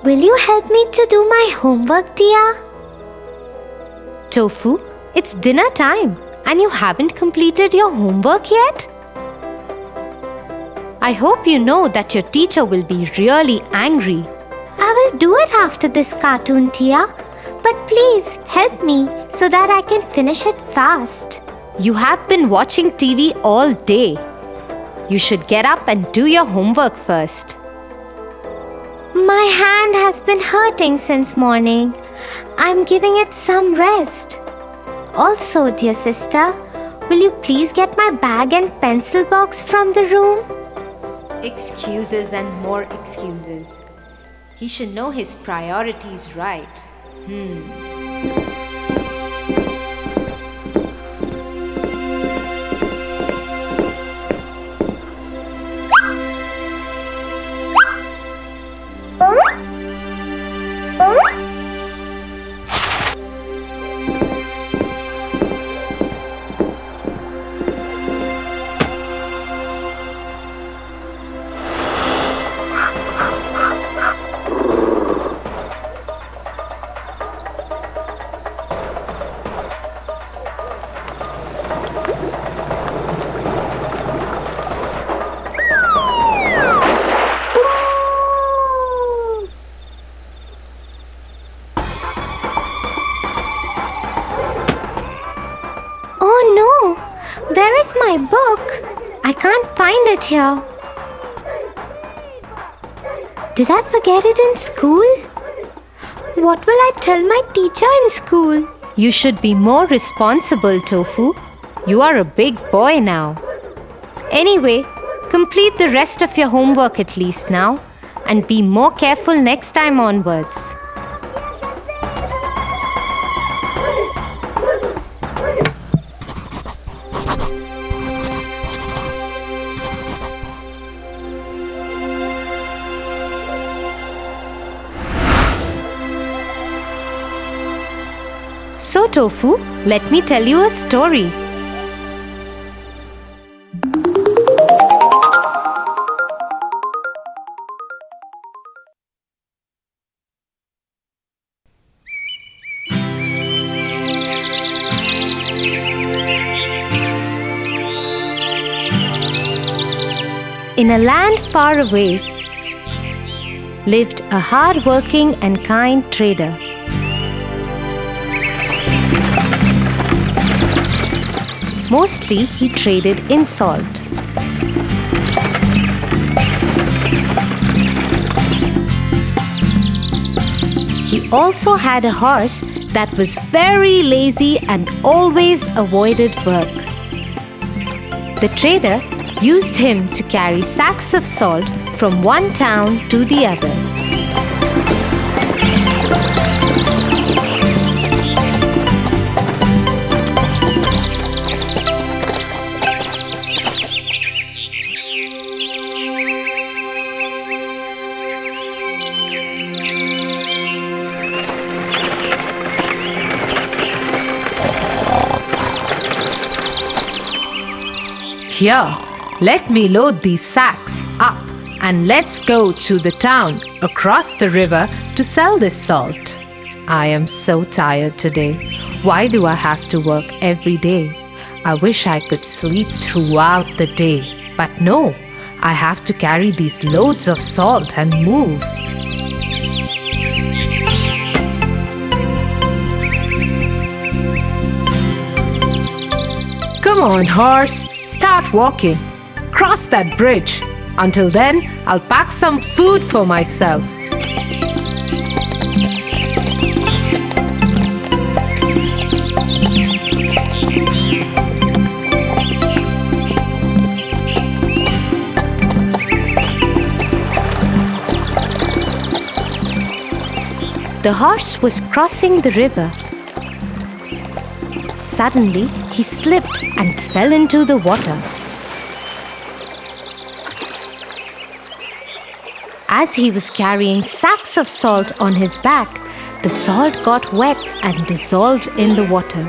Will you help me to do my homework, Tia? Tofu, it's dinner time and you haven't completed your homework yet? I hope you know that your teacher will be really angry. I will do it after this cartoon, Tia. But please help me so that I can finish it fast. You have been watching TV all day. You should get up and do your homework first. My hand has been hurting since morning. I'm giving it some rest. Also, dear sister, will you please get my bag and pencil box from the room? Excuses and more excuses. He should know his priorities right. Where is my book? I can't find it here. Did I forget it in school? What will I tell my teacher in school? You should be more responsible, Tofu. You are a big boy now. Anyway, Complete the rest of your homework at least now, and be more careful next time onwards. So, Tofu, let me tell you a story. In a land far away lived a hard-working and kind trader. Mostly he traded in salt. He also had a horse that was very lazy and always avoided work. The trader used him to carry sacks of salt from one town to the other. Here, let me load these sacks up and let's go to the town across the river to sell this salt. I am so tired today. Why do I have to work every day? I wish I could sleep throughout the day. But no, I have to carry these loads of salt and move. Come on, horse, start walking. Cross that bridge. Until then, I'll pack some food for myself. The horse was crossing the river. Suddenly, he slipped and fell into the water. As he was carrying sacks of salt on his back, the salt got wet and dissolved in the water.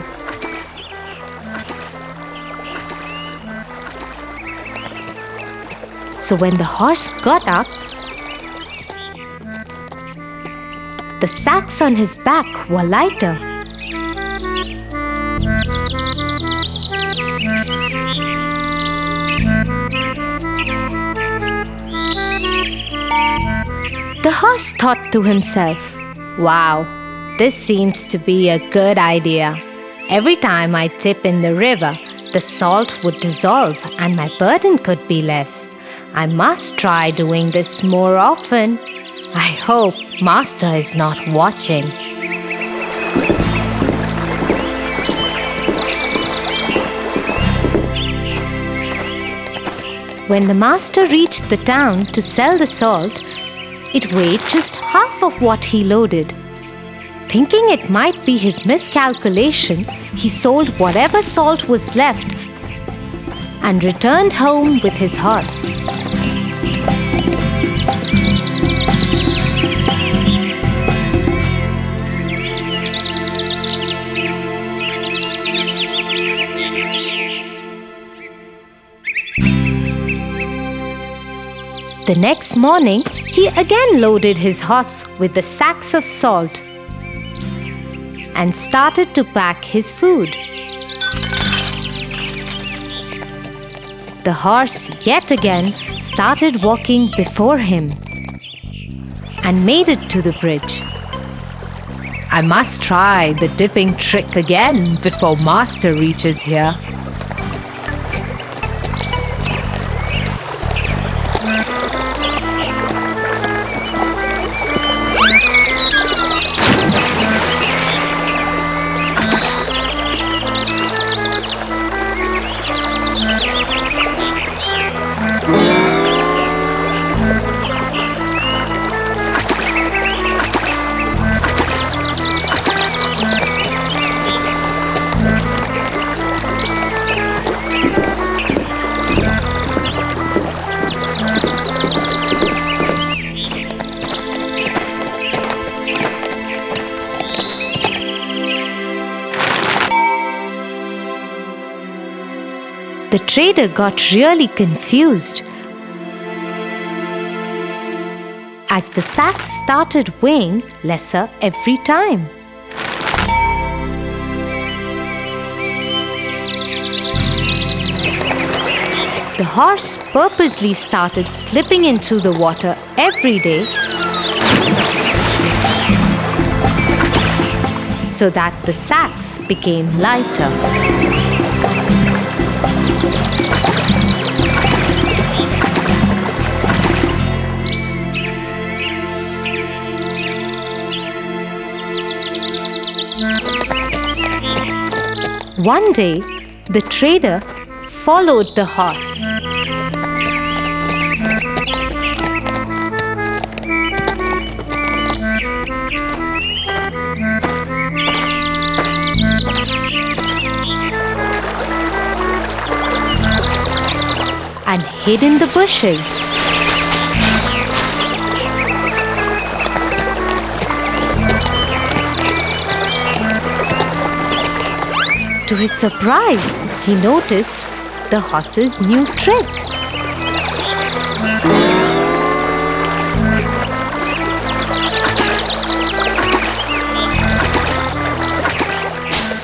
So when the horse got up, the sacks on his back were lighter. The horse thought to himself, "Wow, this seems to be a good idea. Every time I dip in the river, the salt would dissolve and my burden could be less. I must try doing this more often. I hope Master is not watching." When the master reached the town to sell the salt, it weighed just half of what he loaded. Thinking it might be his miscalculation, he sold whatever salt was left and returned home with his horse. The next morning, he again loaded his horse with the sacks of salt and started to pack his food. The horse yet again started walking before him and made it to the bridge. I must try the dipping trick again before Master reaches here. trader got really confused as the sacks started weighing lesser every time. The horse purposely started slipping into the water every day so that the sacks became lighter. One day, the trader followed the horse. And hid in the bushes. To his surprise, he noticed the horse's new trick.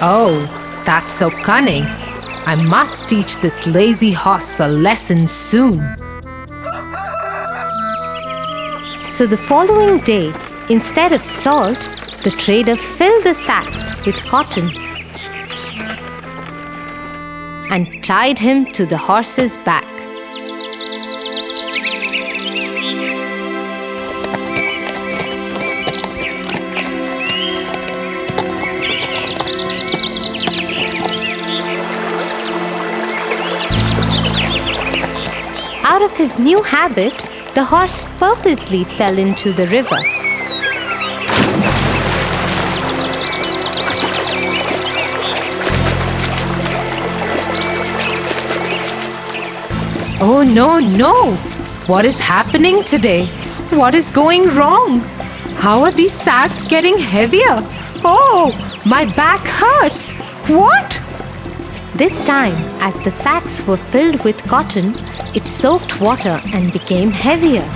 Oh, that's so cunning. I must teach this lazy horse a lesson soon. So the following day, instead of salt, the trader filled the sacks with cotton and tied him to the horse's back. Out of his new habit, the horse purposely fell into the river. Oh no, no! What is happening today? What is going wrong? How are these sacks getting heavier? Oh, my back hurts! What? This time, as the sacks were filled with cotton, it soaked water and became heavier.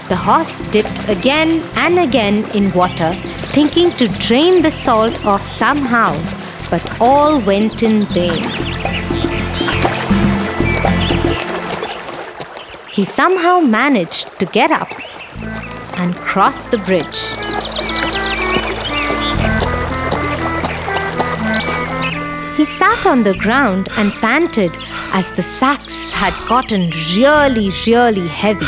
The horse dipped again and again in water, thinking to drain the salt off somehow, but all went in vain. He somehow managed to get up and cross the bridge. He sat on the ground and panted as the sacks had gotten really, really heavy.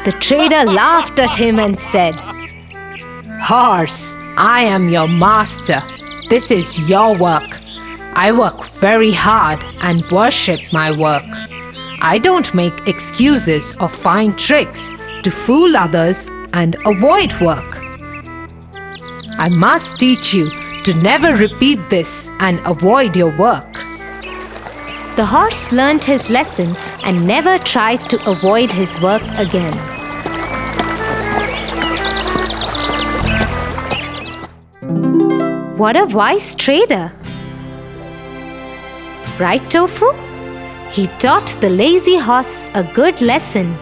The trader laughed at him and said, Horse, I am your master. This is your work. I work very hard and worship my work. I don't make excuses or find tricks to fool others and avoid work. I must teach you to never repeat this and avoid your work. The horse learned his lesson and never tried to avoid his work again. What a wise trader! Right, Tofu? He taught the lazy horse a good lesson.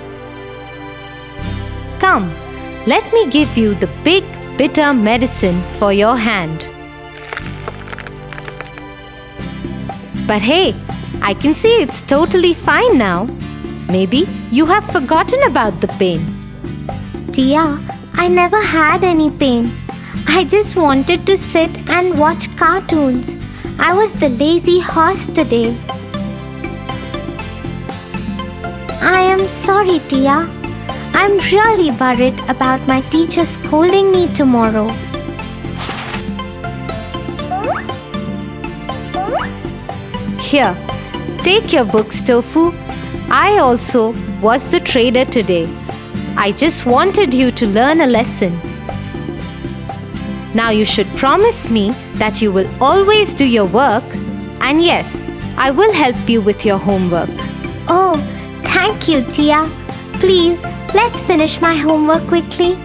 Come, let me give you the big bitter medicine for your hand. But hey, I can see it's totally fine now. Maybe you have forgotten about the pain. Tia, I never had any pain. I just wanted to sit and watch cartoons. I was the lazy horse today. I am sorry, Tia. I'm really worried about my teacher scolding me tomorrow. Here, take your books, Tofu. I also was the trader today. I just wanted you to learn a lesson. Now you should promise me that you will always do your work, and yes, I will help you with your homework. Oh, thank you, Tia. Please, let's finish my homework quickly.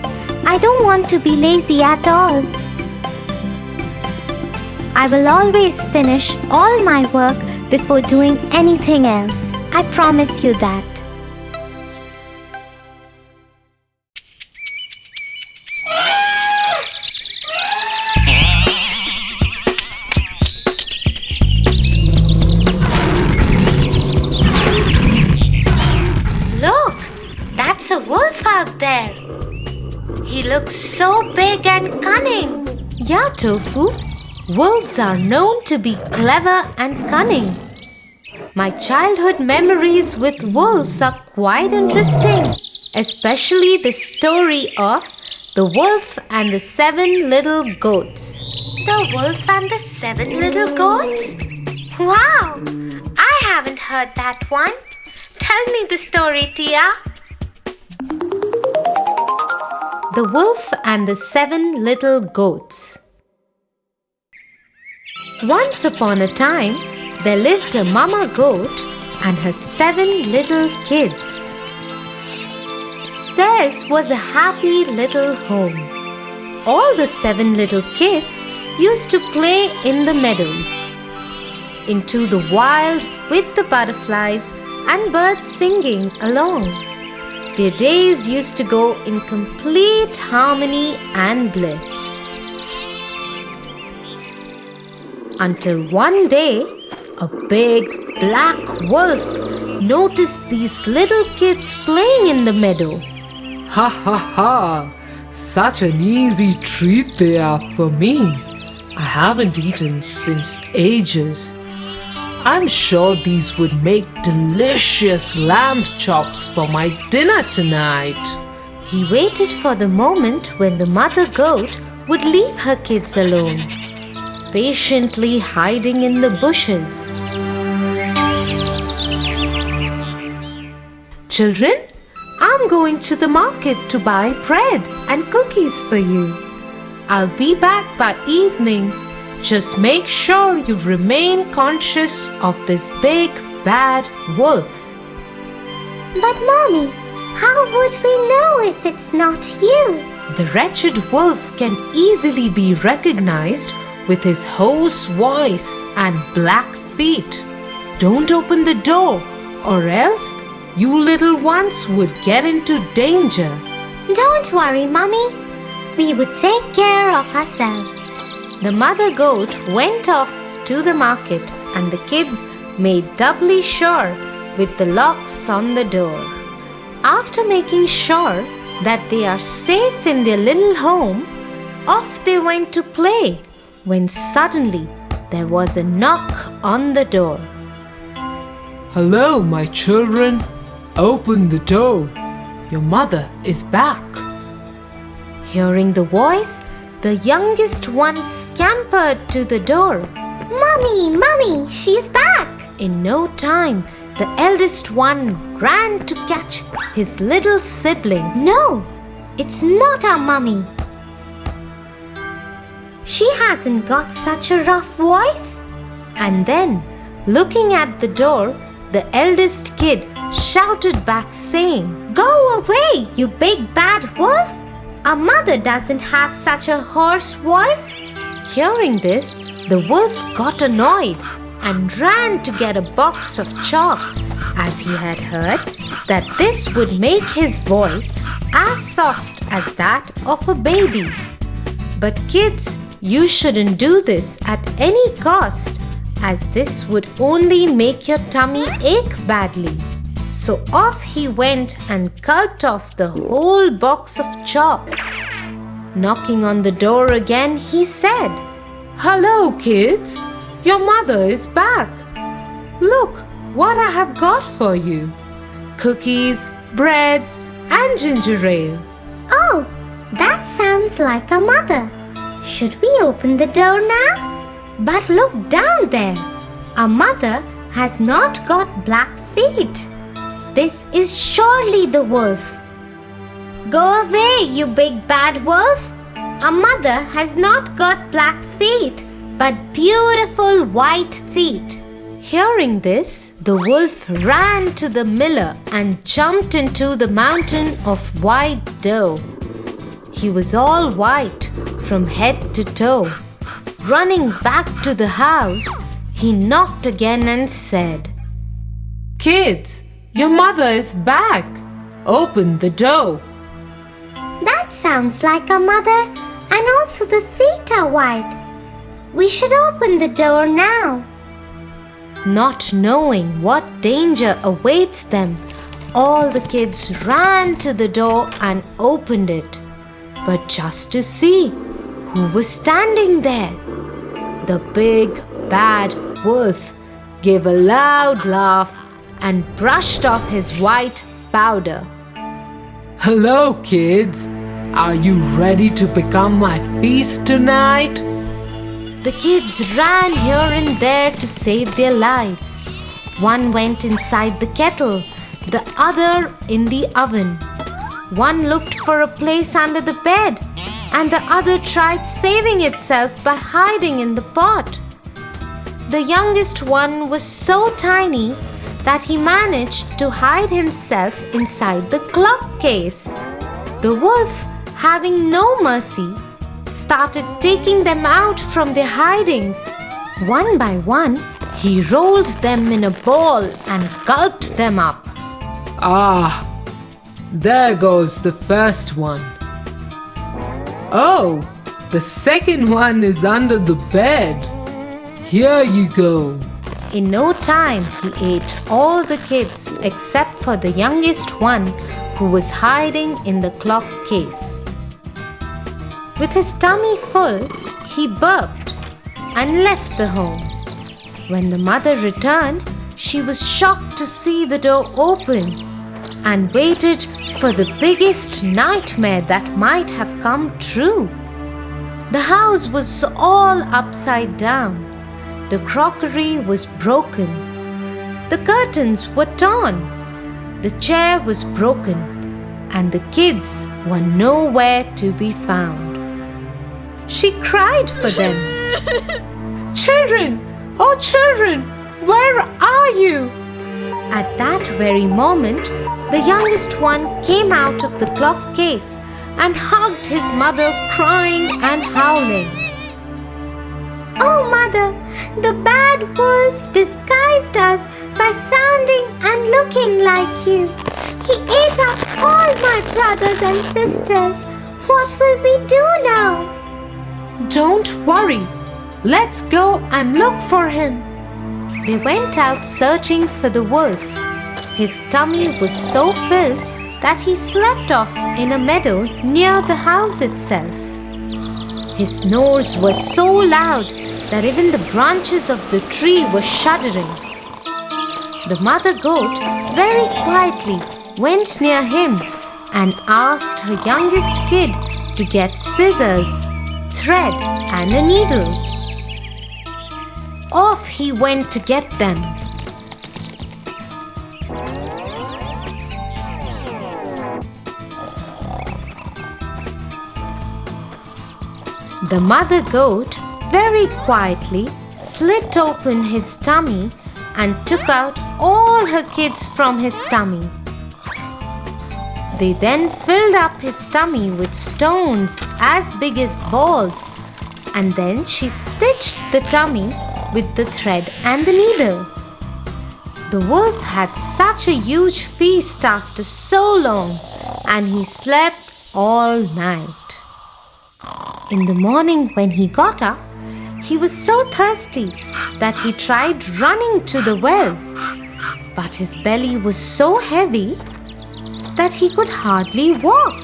I don't want to be lazy at all. I will always finish all my work before doing anything else. I promise you that. Look, that's a wolf out there. He looks so big and cunning. Yeah, Tofu. Wolves are known to be clever and cunning. My childhood memories with wolves are quite interesting, especially the story of the wolf and the 7 little goats. The wolf and the 7 little goats? Wow! I haven't heard that one. Tell me the story, Tia. The Wolf and the 7 Little Goats. Once upon a time, there lived a mama goat and her 7 little kids. Theirs was a happy little home. All the 7 little kids used to play in the meadows, into the wild with the butterflies and birds singing along. Their days used to go in complete harmony and bliss. Until one day, a big black wolf noticed these little kids playing in the meadow. Ha ha ha! Such an easy treat they are for me. I haven't eaten since ages. I'm sure these would make delicious lamb chops for my dinner tonight. He waited for the moment when the mother goat would leave her kids alone, patiently hiding in the bushes. Children, I'm going to the market to buy bread and cookies for you. I'll be back by evening. Just make sure you remain conscious of this big bad wolf. But Mommy, how would we know if it's not you? The wretched wolf can easily be recognized with his hoarse voice and black feet. Don't open the door, or else you little ones would get into danger. Don't worry, Mommy. We would take care of ourselves. The mother goat went off to the market and the kids made doubly sure with the locks on the door. After making sure that they are safe in their little home, off they went to play when suddenly there was a knock on the door. Hello, my children. Open the door. Your mother is back. Hearing the voice, the youngest one scampered to the door. Mommy, she's back. In no time, the eldest one ran to catch his little sibling. No, it's not our Mommy. She hasn't got such a rough voice. And then, looking at the door, the eldest kid shouted back saying, Go away, you big bad wolf. Our mother doesn't have such a hoarse voice. Hearing this, the wolf got annoyed and ran to get a box of chalk, as he had heard that this would make his voice as soft as that of a baby. But kids, you shouldn't do this at any cost, as this would only make your tummy ache badly. So off he went and gulped off the whole box of chalk. Knocking on the door again, he said, Hello, kids. Your mother is back. Look what I have got for you. Cookies, breads, and ginger ale. Oh, that sounds like our mother. Should we open the door now? But look down there. Our mother has not got black feet. This is surely the wolf. Go away, you big bad wolf. Our mother has not got black feet, but beautiful white feet. Hearing this, The wolf ran to the miller and jumped into the mountain of white dough. He was all white from head to toe. Running back to the house, he knocked again and said, Kids, your mother is back. Open the door. That sounds like a mother, and also the feet are white. We should open the door now. Not knowing what danger awaits them, all the kids ran to the door and opened it. But just to see who was standing there. The big bad wolf gave a loud laugh and brushed off his white powder. Hello, kids. Are you ready to become my feast tonight? The kids ran here and there to save their lives. One went inside the kettle, the other in the oven. One looked for a place under the bed, and the other tried saving itself by hiding in the pot. The youngest one was so tiny that he managed to hide himself inside the clock case. The wolf, having no mercy, started taking them out from their hidings. One by one, he rolled them in a ball and gulped them up. Ah, there goes the first one. Oh, the second one is under the bed. Here you go. In no time, he ate all the kids except for the youngest one who was hiding in the clock case. With his tummy full, he burped and left the home. When the mother returned, she was shocked to see the door open and waited for the biggest nightmare that might have come true. The house was all upside down. The crockery was broken. The curtains were torn. The chair was broken, and the kids were nowhere to be found. She cried for them. Children, oh children, where are you? At that very moment, the youngest one came out of the clock case and hugged his mother, crying and howling. Oh, Mother, the bad wolf disguised us by sounding and looking like you. He ate up all my brothers and sisters. What will we do now? Don't worry. Let's go and look for him. They went out searching for the wolf. His tummy was so filled that he slept off in a meadow near the house itself. His snores was so loud that even the branches of the tree were shuddering. The mother goat very quietly went near him and asked her youngest kid to get scissors, thread, and a needle. Off he went to get them. The mother goat very quietly slit open his tummy and took out all her kids from his tummy. They then filled up his tummy with stones as big as balls, and then she stitched the tummy with the thread and the needle. The wolf had such a huge feast after so long, and he slept all night. In the morning when he got up, he was so thirsty that he tried running to the well. But his belly was so heavy that he could hardly walk.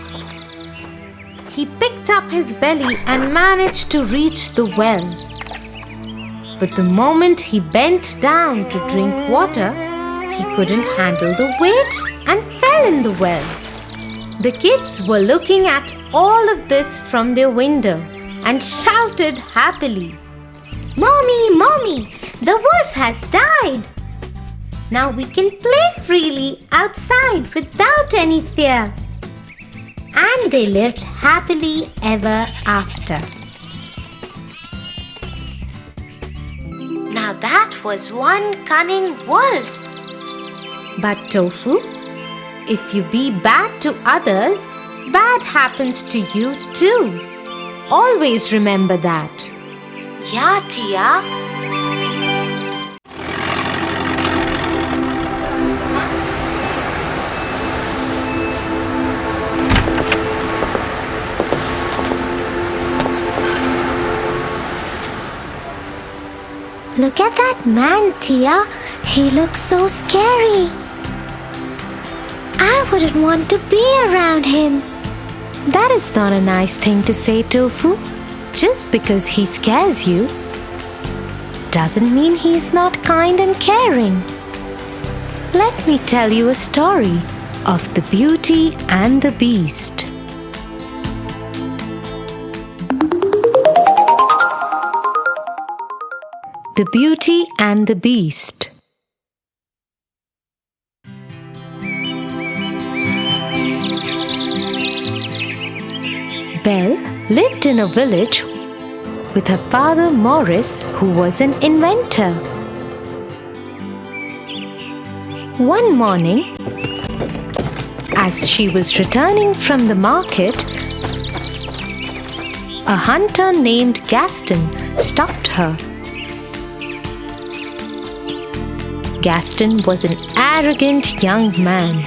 He picked up his belly and managed to reach the well. But the moment he bent down to drink water, he couldn't handle the weight and fell in the well. The kids were looking at all of this from their window and shouted happily, Mommy, Mommy, the wolf has died. Now we can play freely outside without any fear. And they lived happily ever after. "Now that was one cunning wolf," But Tofu, if you be bad to others, bad happens to you too. Always remember that. Yeah, Tia. Look at that man, Tia. He looks so scary. I wouldn't want to be around him. That is not a nice thing to say, Tofu. Just because he scares you doesn't mean he's not kind and caring. Let me tell you a story of the Beauty and the Beast. The Beauty and the Beast. Belle lived in a village with her father Morris, who was an inventor. One morning, as she was returning from the market, a hunter named Gaston stopped her. Gaston was an arrogant young man.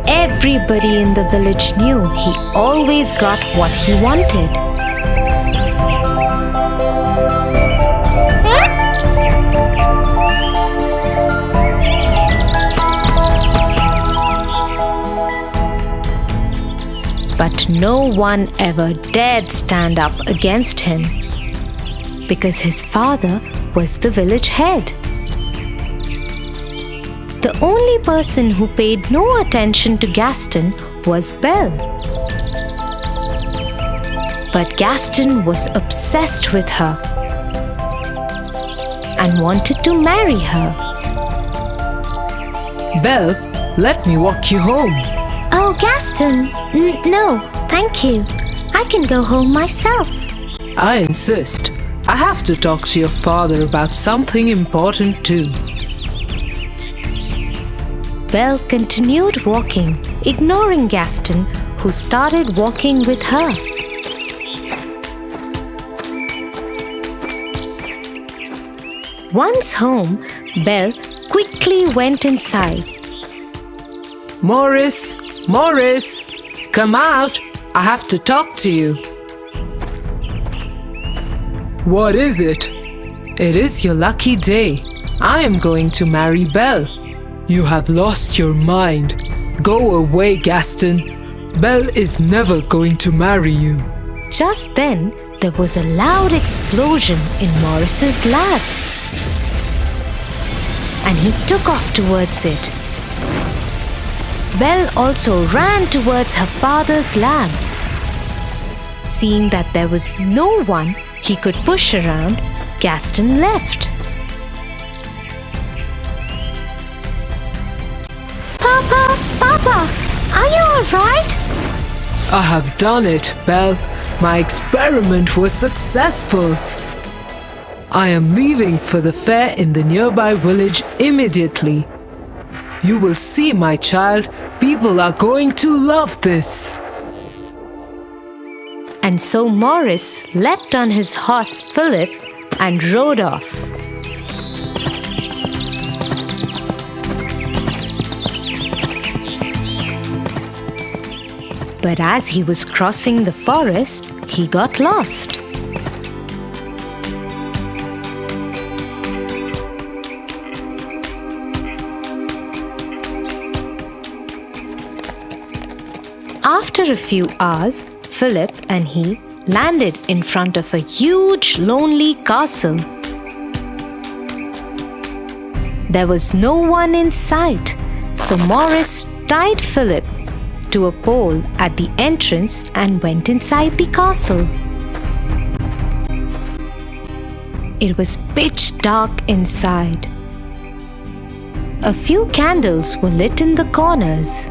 Everybody in the village knew he always got what he wanted. But no one ever dared stand up against him because his father was the village head. The only person who paid no attention to Gaston was Belle. But Gaston was obsessed with her and wanted to marry her. Belle, let me walk you home. Oh, Gaston. No, thank you. I can go home myself. I insist. I have to talk to your father about something important too. Belle continued walking, ignoring Gaston, who started walking with her. Once home, Belle quickly went inside. Morris, Morris, come out. I have to talk to you. What is it? It is your lucky day. I am going to marry Belle. You have lost your mind. Go away, Gaston. Belle is never going to marry you. Just then, there was a loud explosion in Morris's lab. And he took off towards it. Belle also ran towards her father's lab. Seeing that there was no one he could push around, Gaston left. Papa, are you alright? I have done it, Belle. My experiment was successful. I am leaving for the fair in the nearby village immediately. You will see, my child. People are going to love this. And so Morris leapt on his horse Philip and rode off. But as he was crossing the forest, he got lost. After a few hours, Philip and he landed in front of a huge, lonely castle. There was no one in sight, so Morris tied Philip to a pole at the entrance and went inside the castle. It was pitch dark inside. A few candles were lit in the corners.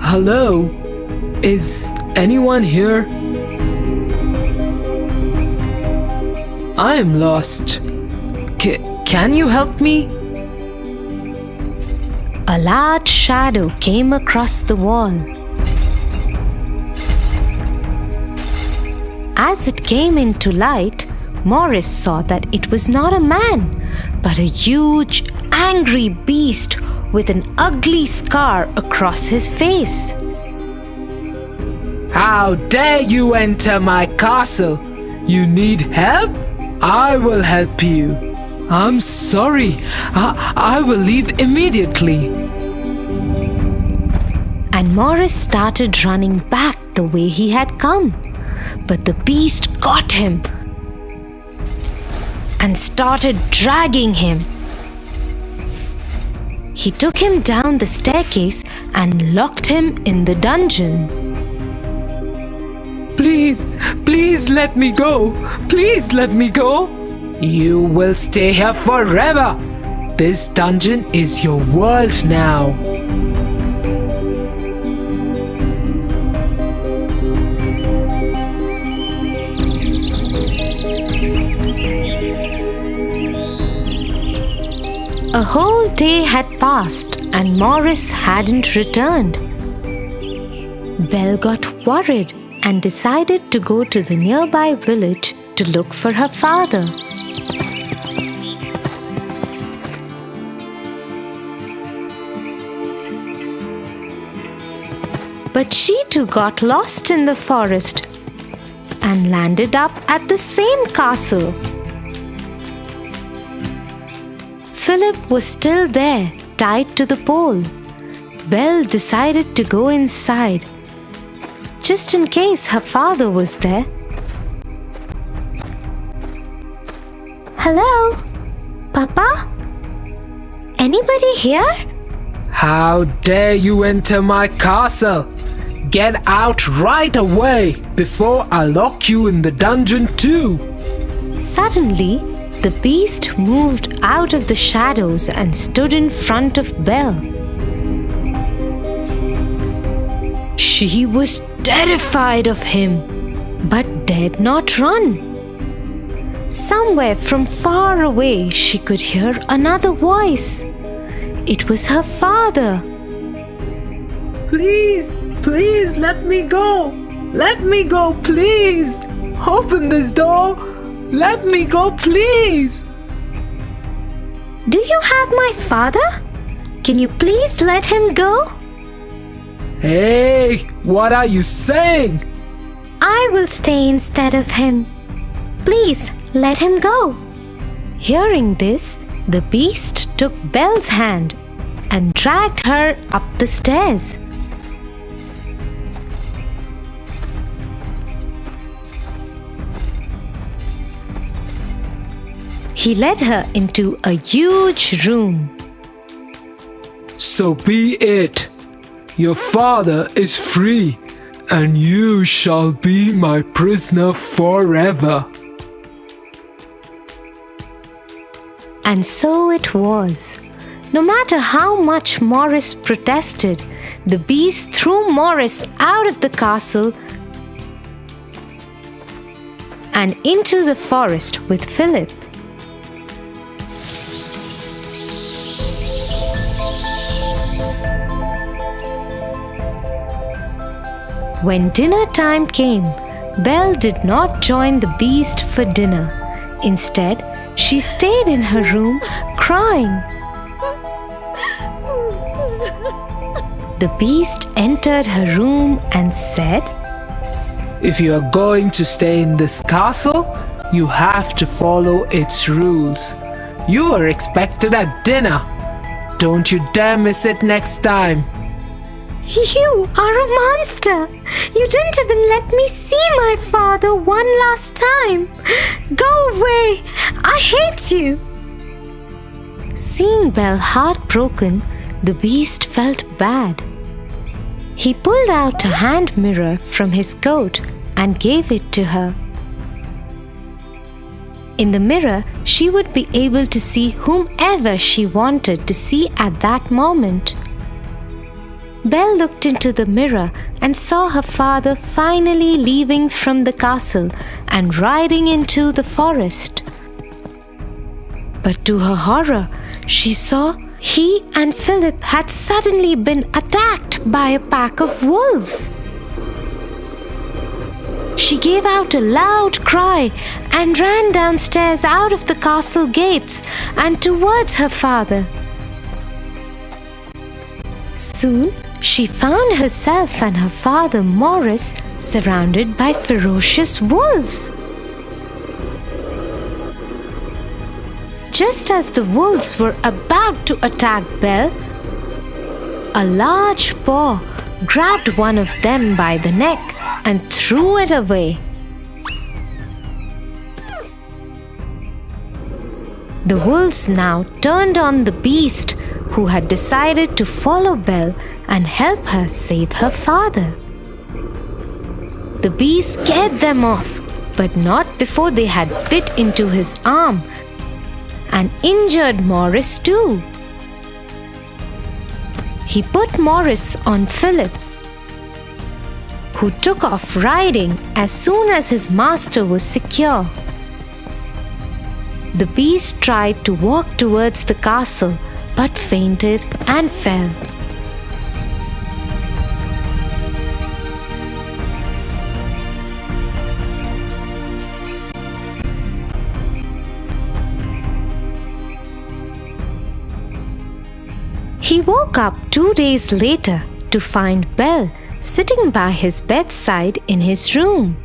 Hello? Is anyone here? I am lost. Can you help me? A large shadow came across the wall. As it came into light, Morris saw that it was not a man, but a huge, angry beast with an ugly scar across his face. How dare you enter my castle? You need help? I will help you. I'm sorry. I will leave immediately. And Morris started running back the way he had come. But the beast got him and started dragging him. He took him down the staircase and locked him in the dungeon. Please let me go. Please let me go. You will stay here forever. This dungeon is your world now. A whole day had passed and Morris hadn't returned. Belle got worried and decided to go to the nearby village to look for her father. But she too got lost in the forest and landed up at the same castle. Philip was still there, tied to the pole. Belle decided to go inside, just in case her father was there. Hello? Papa? Anybody here? How dare you enter my castle? Get out right away before I lock you in the dungeon too. Suddenly, the beast moved out of the shadows and stood in front of Belle. She was terrified of him, but dared not run. Somewhere from far away, she could hear another voice. It was her father. Please let me go. Let me go, please. Open this door. Let me go, please. Do you have my father? Can you please let him go? Hey, what are you saying? I will stay instead of him. Please let him go. Hearing this, the beast took Belle's hand and dragged her up the stairs. He led her into a huge room. So be it. Your father is free, and you shall be my prisoner forever. And so it was. No matter how much Morris protested, the beast threw Morris out of the castle and into the forest with Philip. When dinner time came, Belle did not join the beast for dinner. Instead, she stayed in her room crying. The beast entered her room and said, If you are going to stay in this castle, you have to follow its rules. You are expected at dinner. Don't you dare miss it next time. You are a monster. You didn't even let me see my father one last time. Go away. I hate you. Seeing Belle heartbroken, the beast felt bad. He pulled out a hand mirror from his coat and gave it to her. In the mirror, she would be able to see whomever she wanted to see at that moment. Belle looked into the mirror and saw her father finally leaving from the castle and riding into the forest. But to her horror, she saw He and Philip had suddenly been attacked by a pack of wolves. She gave out a loud cry and ran downstairs out of the castle gates and towards her father. Soon, she found herself and her father Morris surrounded by ferocious wolves. Just as the wolves were about to attack Belle, a large paw grabbed one of them by the neck and threw it away. The wolves now turned on the beast, who had decided to follow Belle and help her save her father. The beast scared them off, but not before they had bit into his arm and injured Morris too. He put Morris on Philip, who took off riding as soon as his master was secure. The beast tried to walk towards the castle but fainted and fell. He woke up 2 days later to find Belle sitting by his bedside in his room.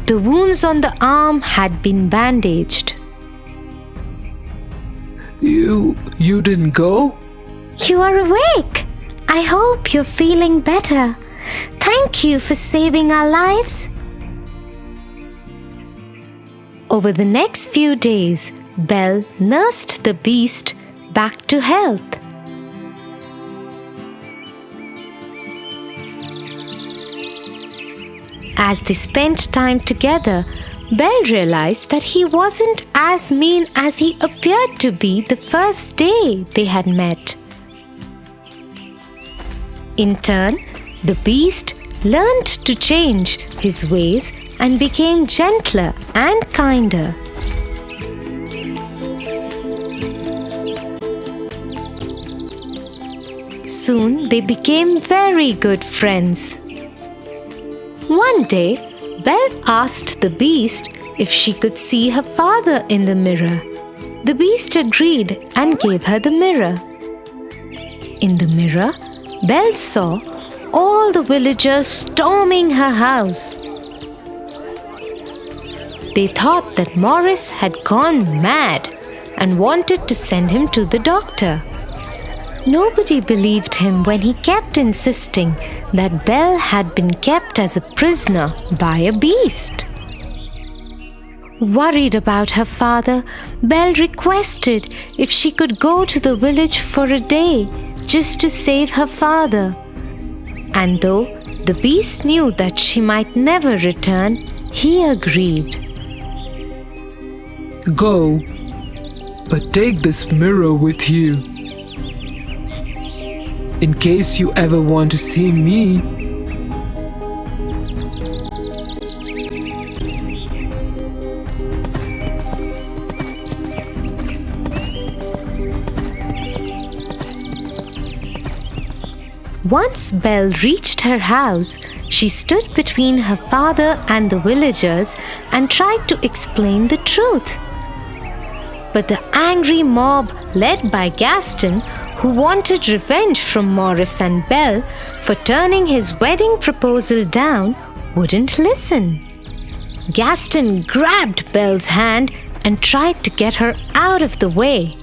The wounds on the arm had been bandaged. You didn't go? You are awake. I hope you're feeling better. Thank you for saving our lives. Over the next few days, Belle nursed the beast back to health. As they spent time together, Belle realized that he wasn't as mean as he appeared to be the first day they had met. In turn, the beast learned to change his ways and became gentler and kinder. Soon they became very good friends. One day, Belle asked the beast if she could see her father in the mirror. The beast agreed and gave her the mirror. In the mirror, Belle saw all the villagers storming her house. They thought that Morris had gone mad and wanted to send him to the doctor. Nobody believed him when he kept insisting that Belle had been kept as a prisoner by a beast. Worried about her father, Belle requested if she could go to the village for a day just to save her father. And though the beast knew that she might never return, he agreed. Go, but take this mirror with you. In case you ever want to see me. Once Belle reached her house, she stood between her father and the villagers and tried to explain the truth. But the angry mob, led by Gaston, who wanted revenge from Morris and Belle for turning his wedding proposal down, wouldn't listen. Gaston grabbed Belle's hand and tried to get her out of the way.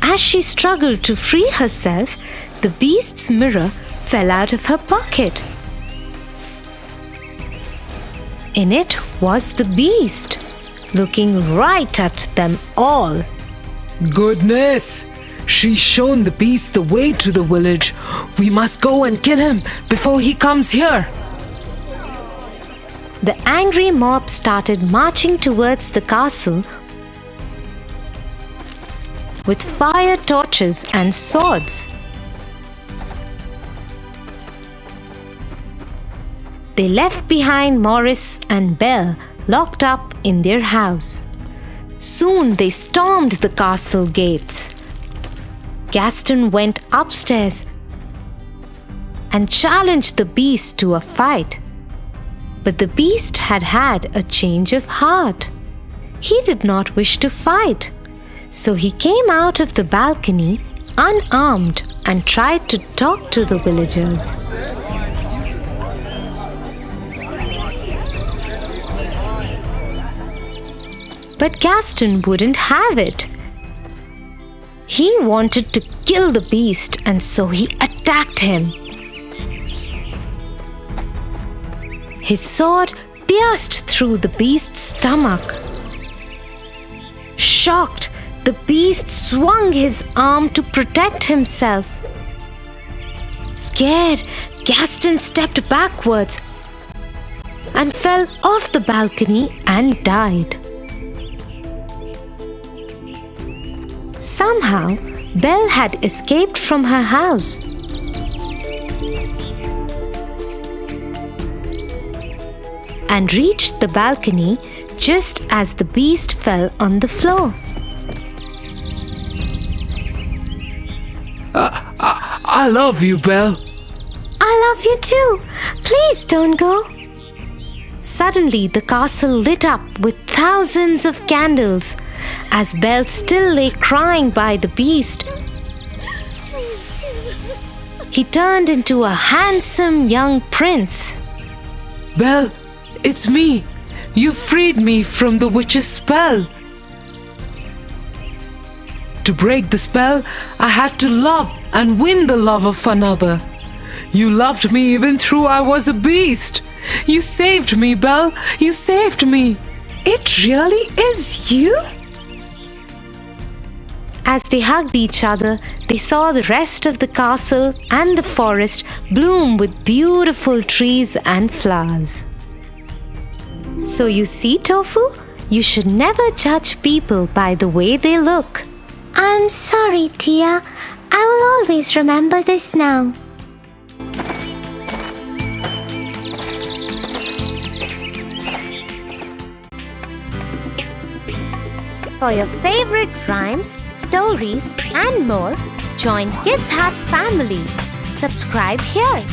As she struggled to free herself, the beast's mirror fell out of her pocket. In it was the beast, looking right at them all. Goodness! She's shown the beast the way to the village. We must go and kill him before he comes here. The angry mob started marching towards the castle with fire torches and swords. They left behind Morris and Belle locked up in their house. Soon they stormed the castle gates. Gaston went upstairs and challenged the beast to a fight. But the beast had had a change of heart. He did not wish to fight. So he came out of the balcony unarmed and tried to talk to the villagers. But Gaston wouldn't have it. He wanted to kill the beast, and so he attacked him. His sword pierced through the beast's stomach. Shocked, the beast swung his arm to protect himself. Scared, Gaston stepped backwards and fell off the balcony and died. Somehow, Belle had escaped from her house. And reached the balcony just as the beast fell on the floor. I love you, Belle. I love you too. Please don't go. Suddenly, the castle lit up with thousands of candles as Belle still lay crying by the beast. He turned into a handsome young prince. Belle, it's me. You freed me from the witch's spell. To break the spell, I had to love and win the love of another. You loved me even though I was a beast. You saved me, Belle. You saved me. It really is you? As they hugged each other, they saw the rest of the castle and the forest bloom with beautiful trees and flowers. So you see, Tofu, you should never judge people by the way they look. I'm sorry, Tia. I will always remember this now. For your favorite rhymes, stories, and more, join Kids Hut family. Subscribe here.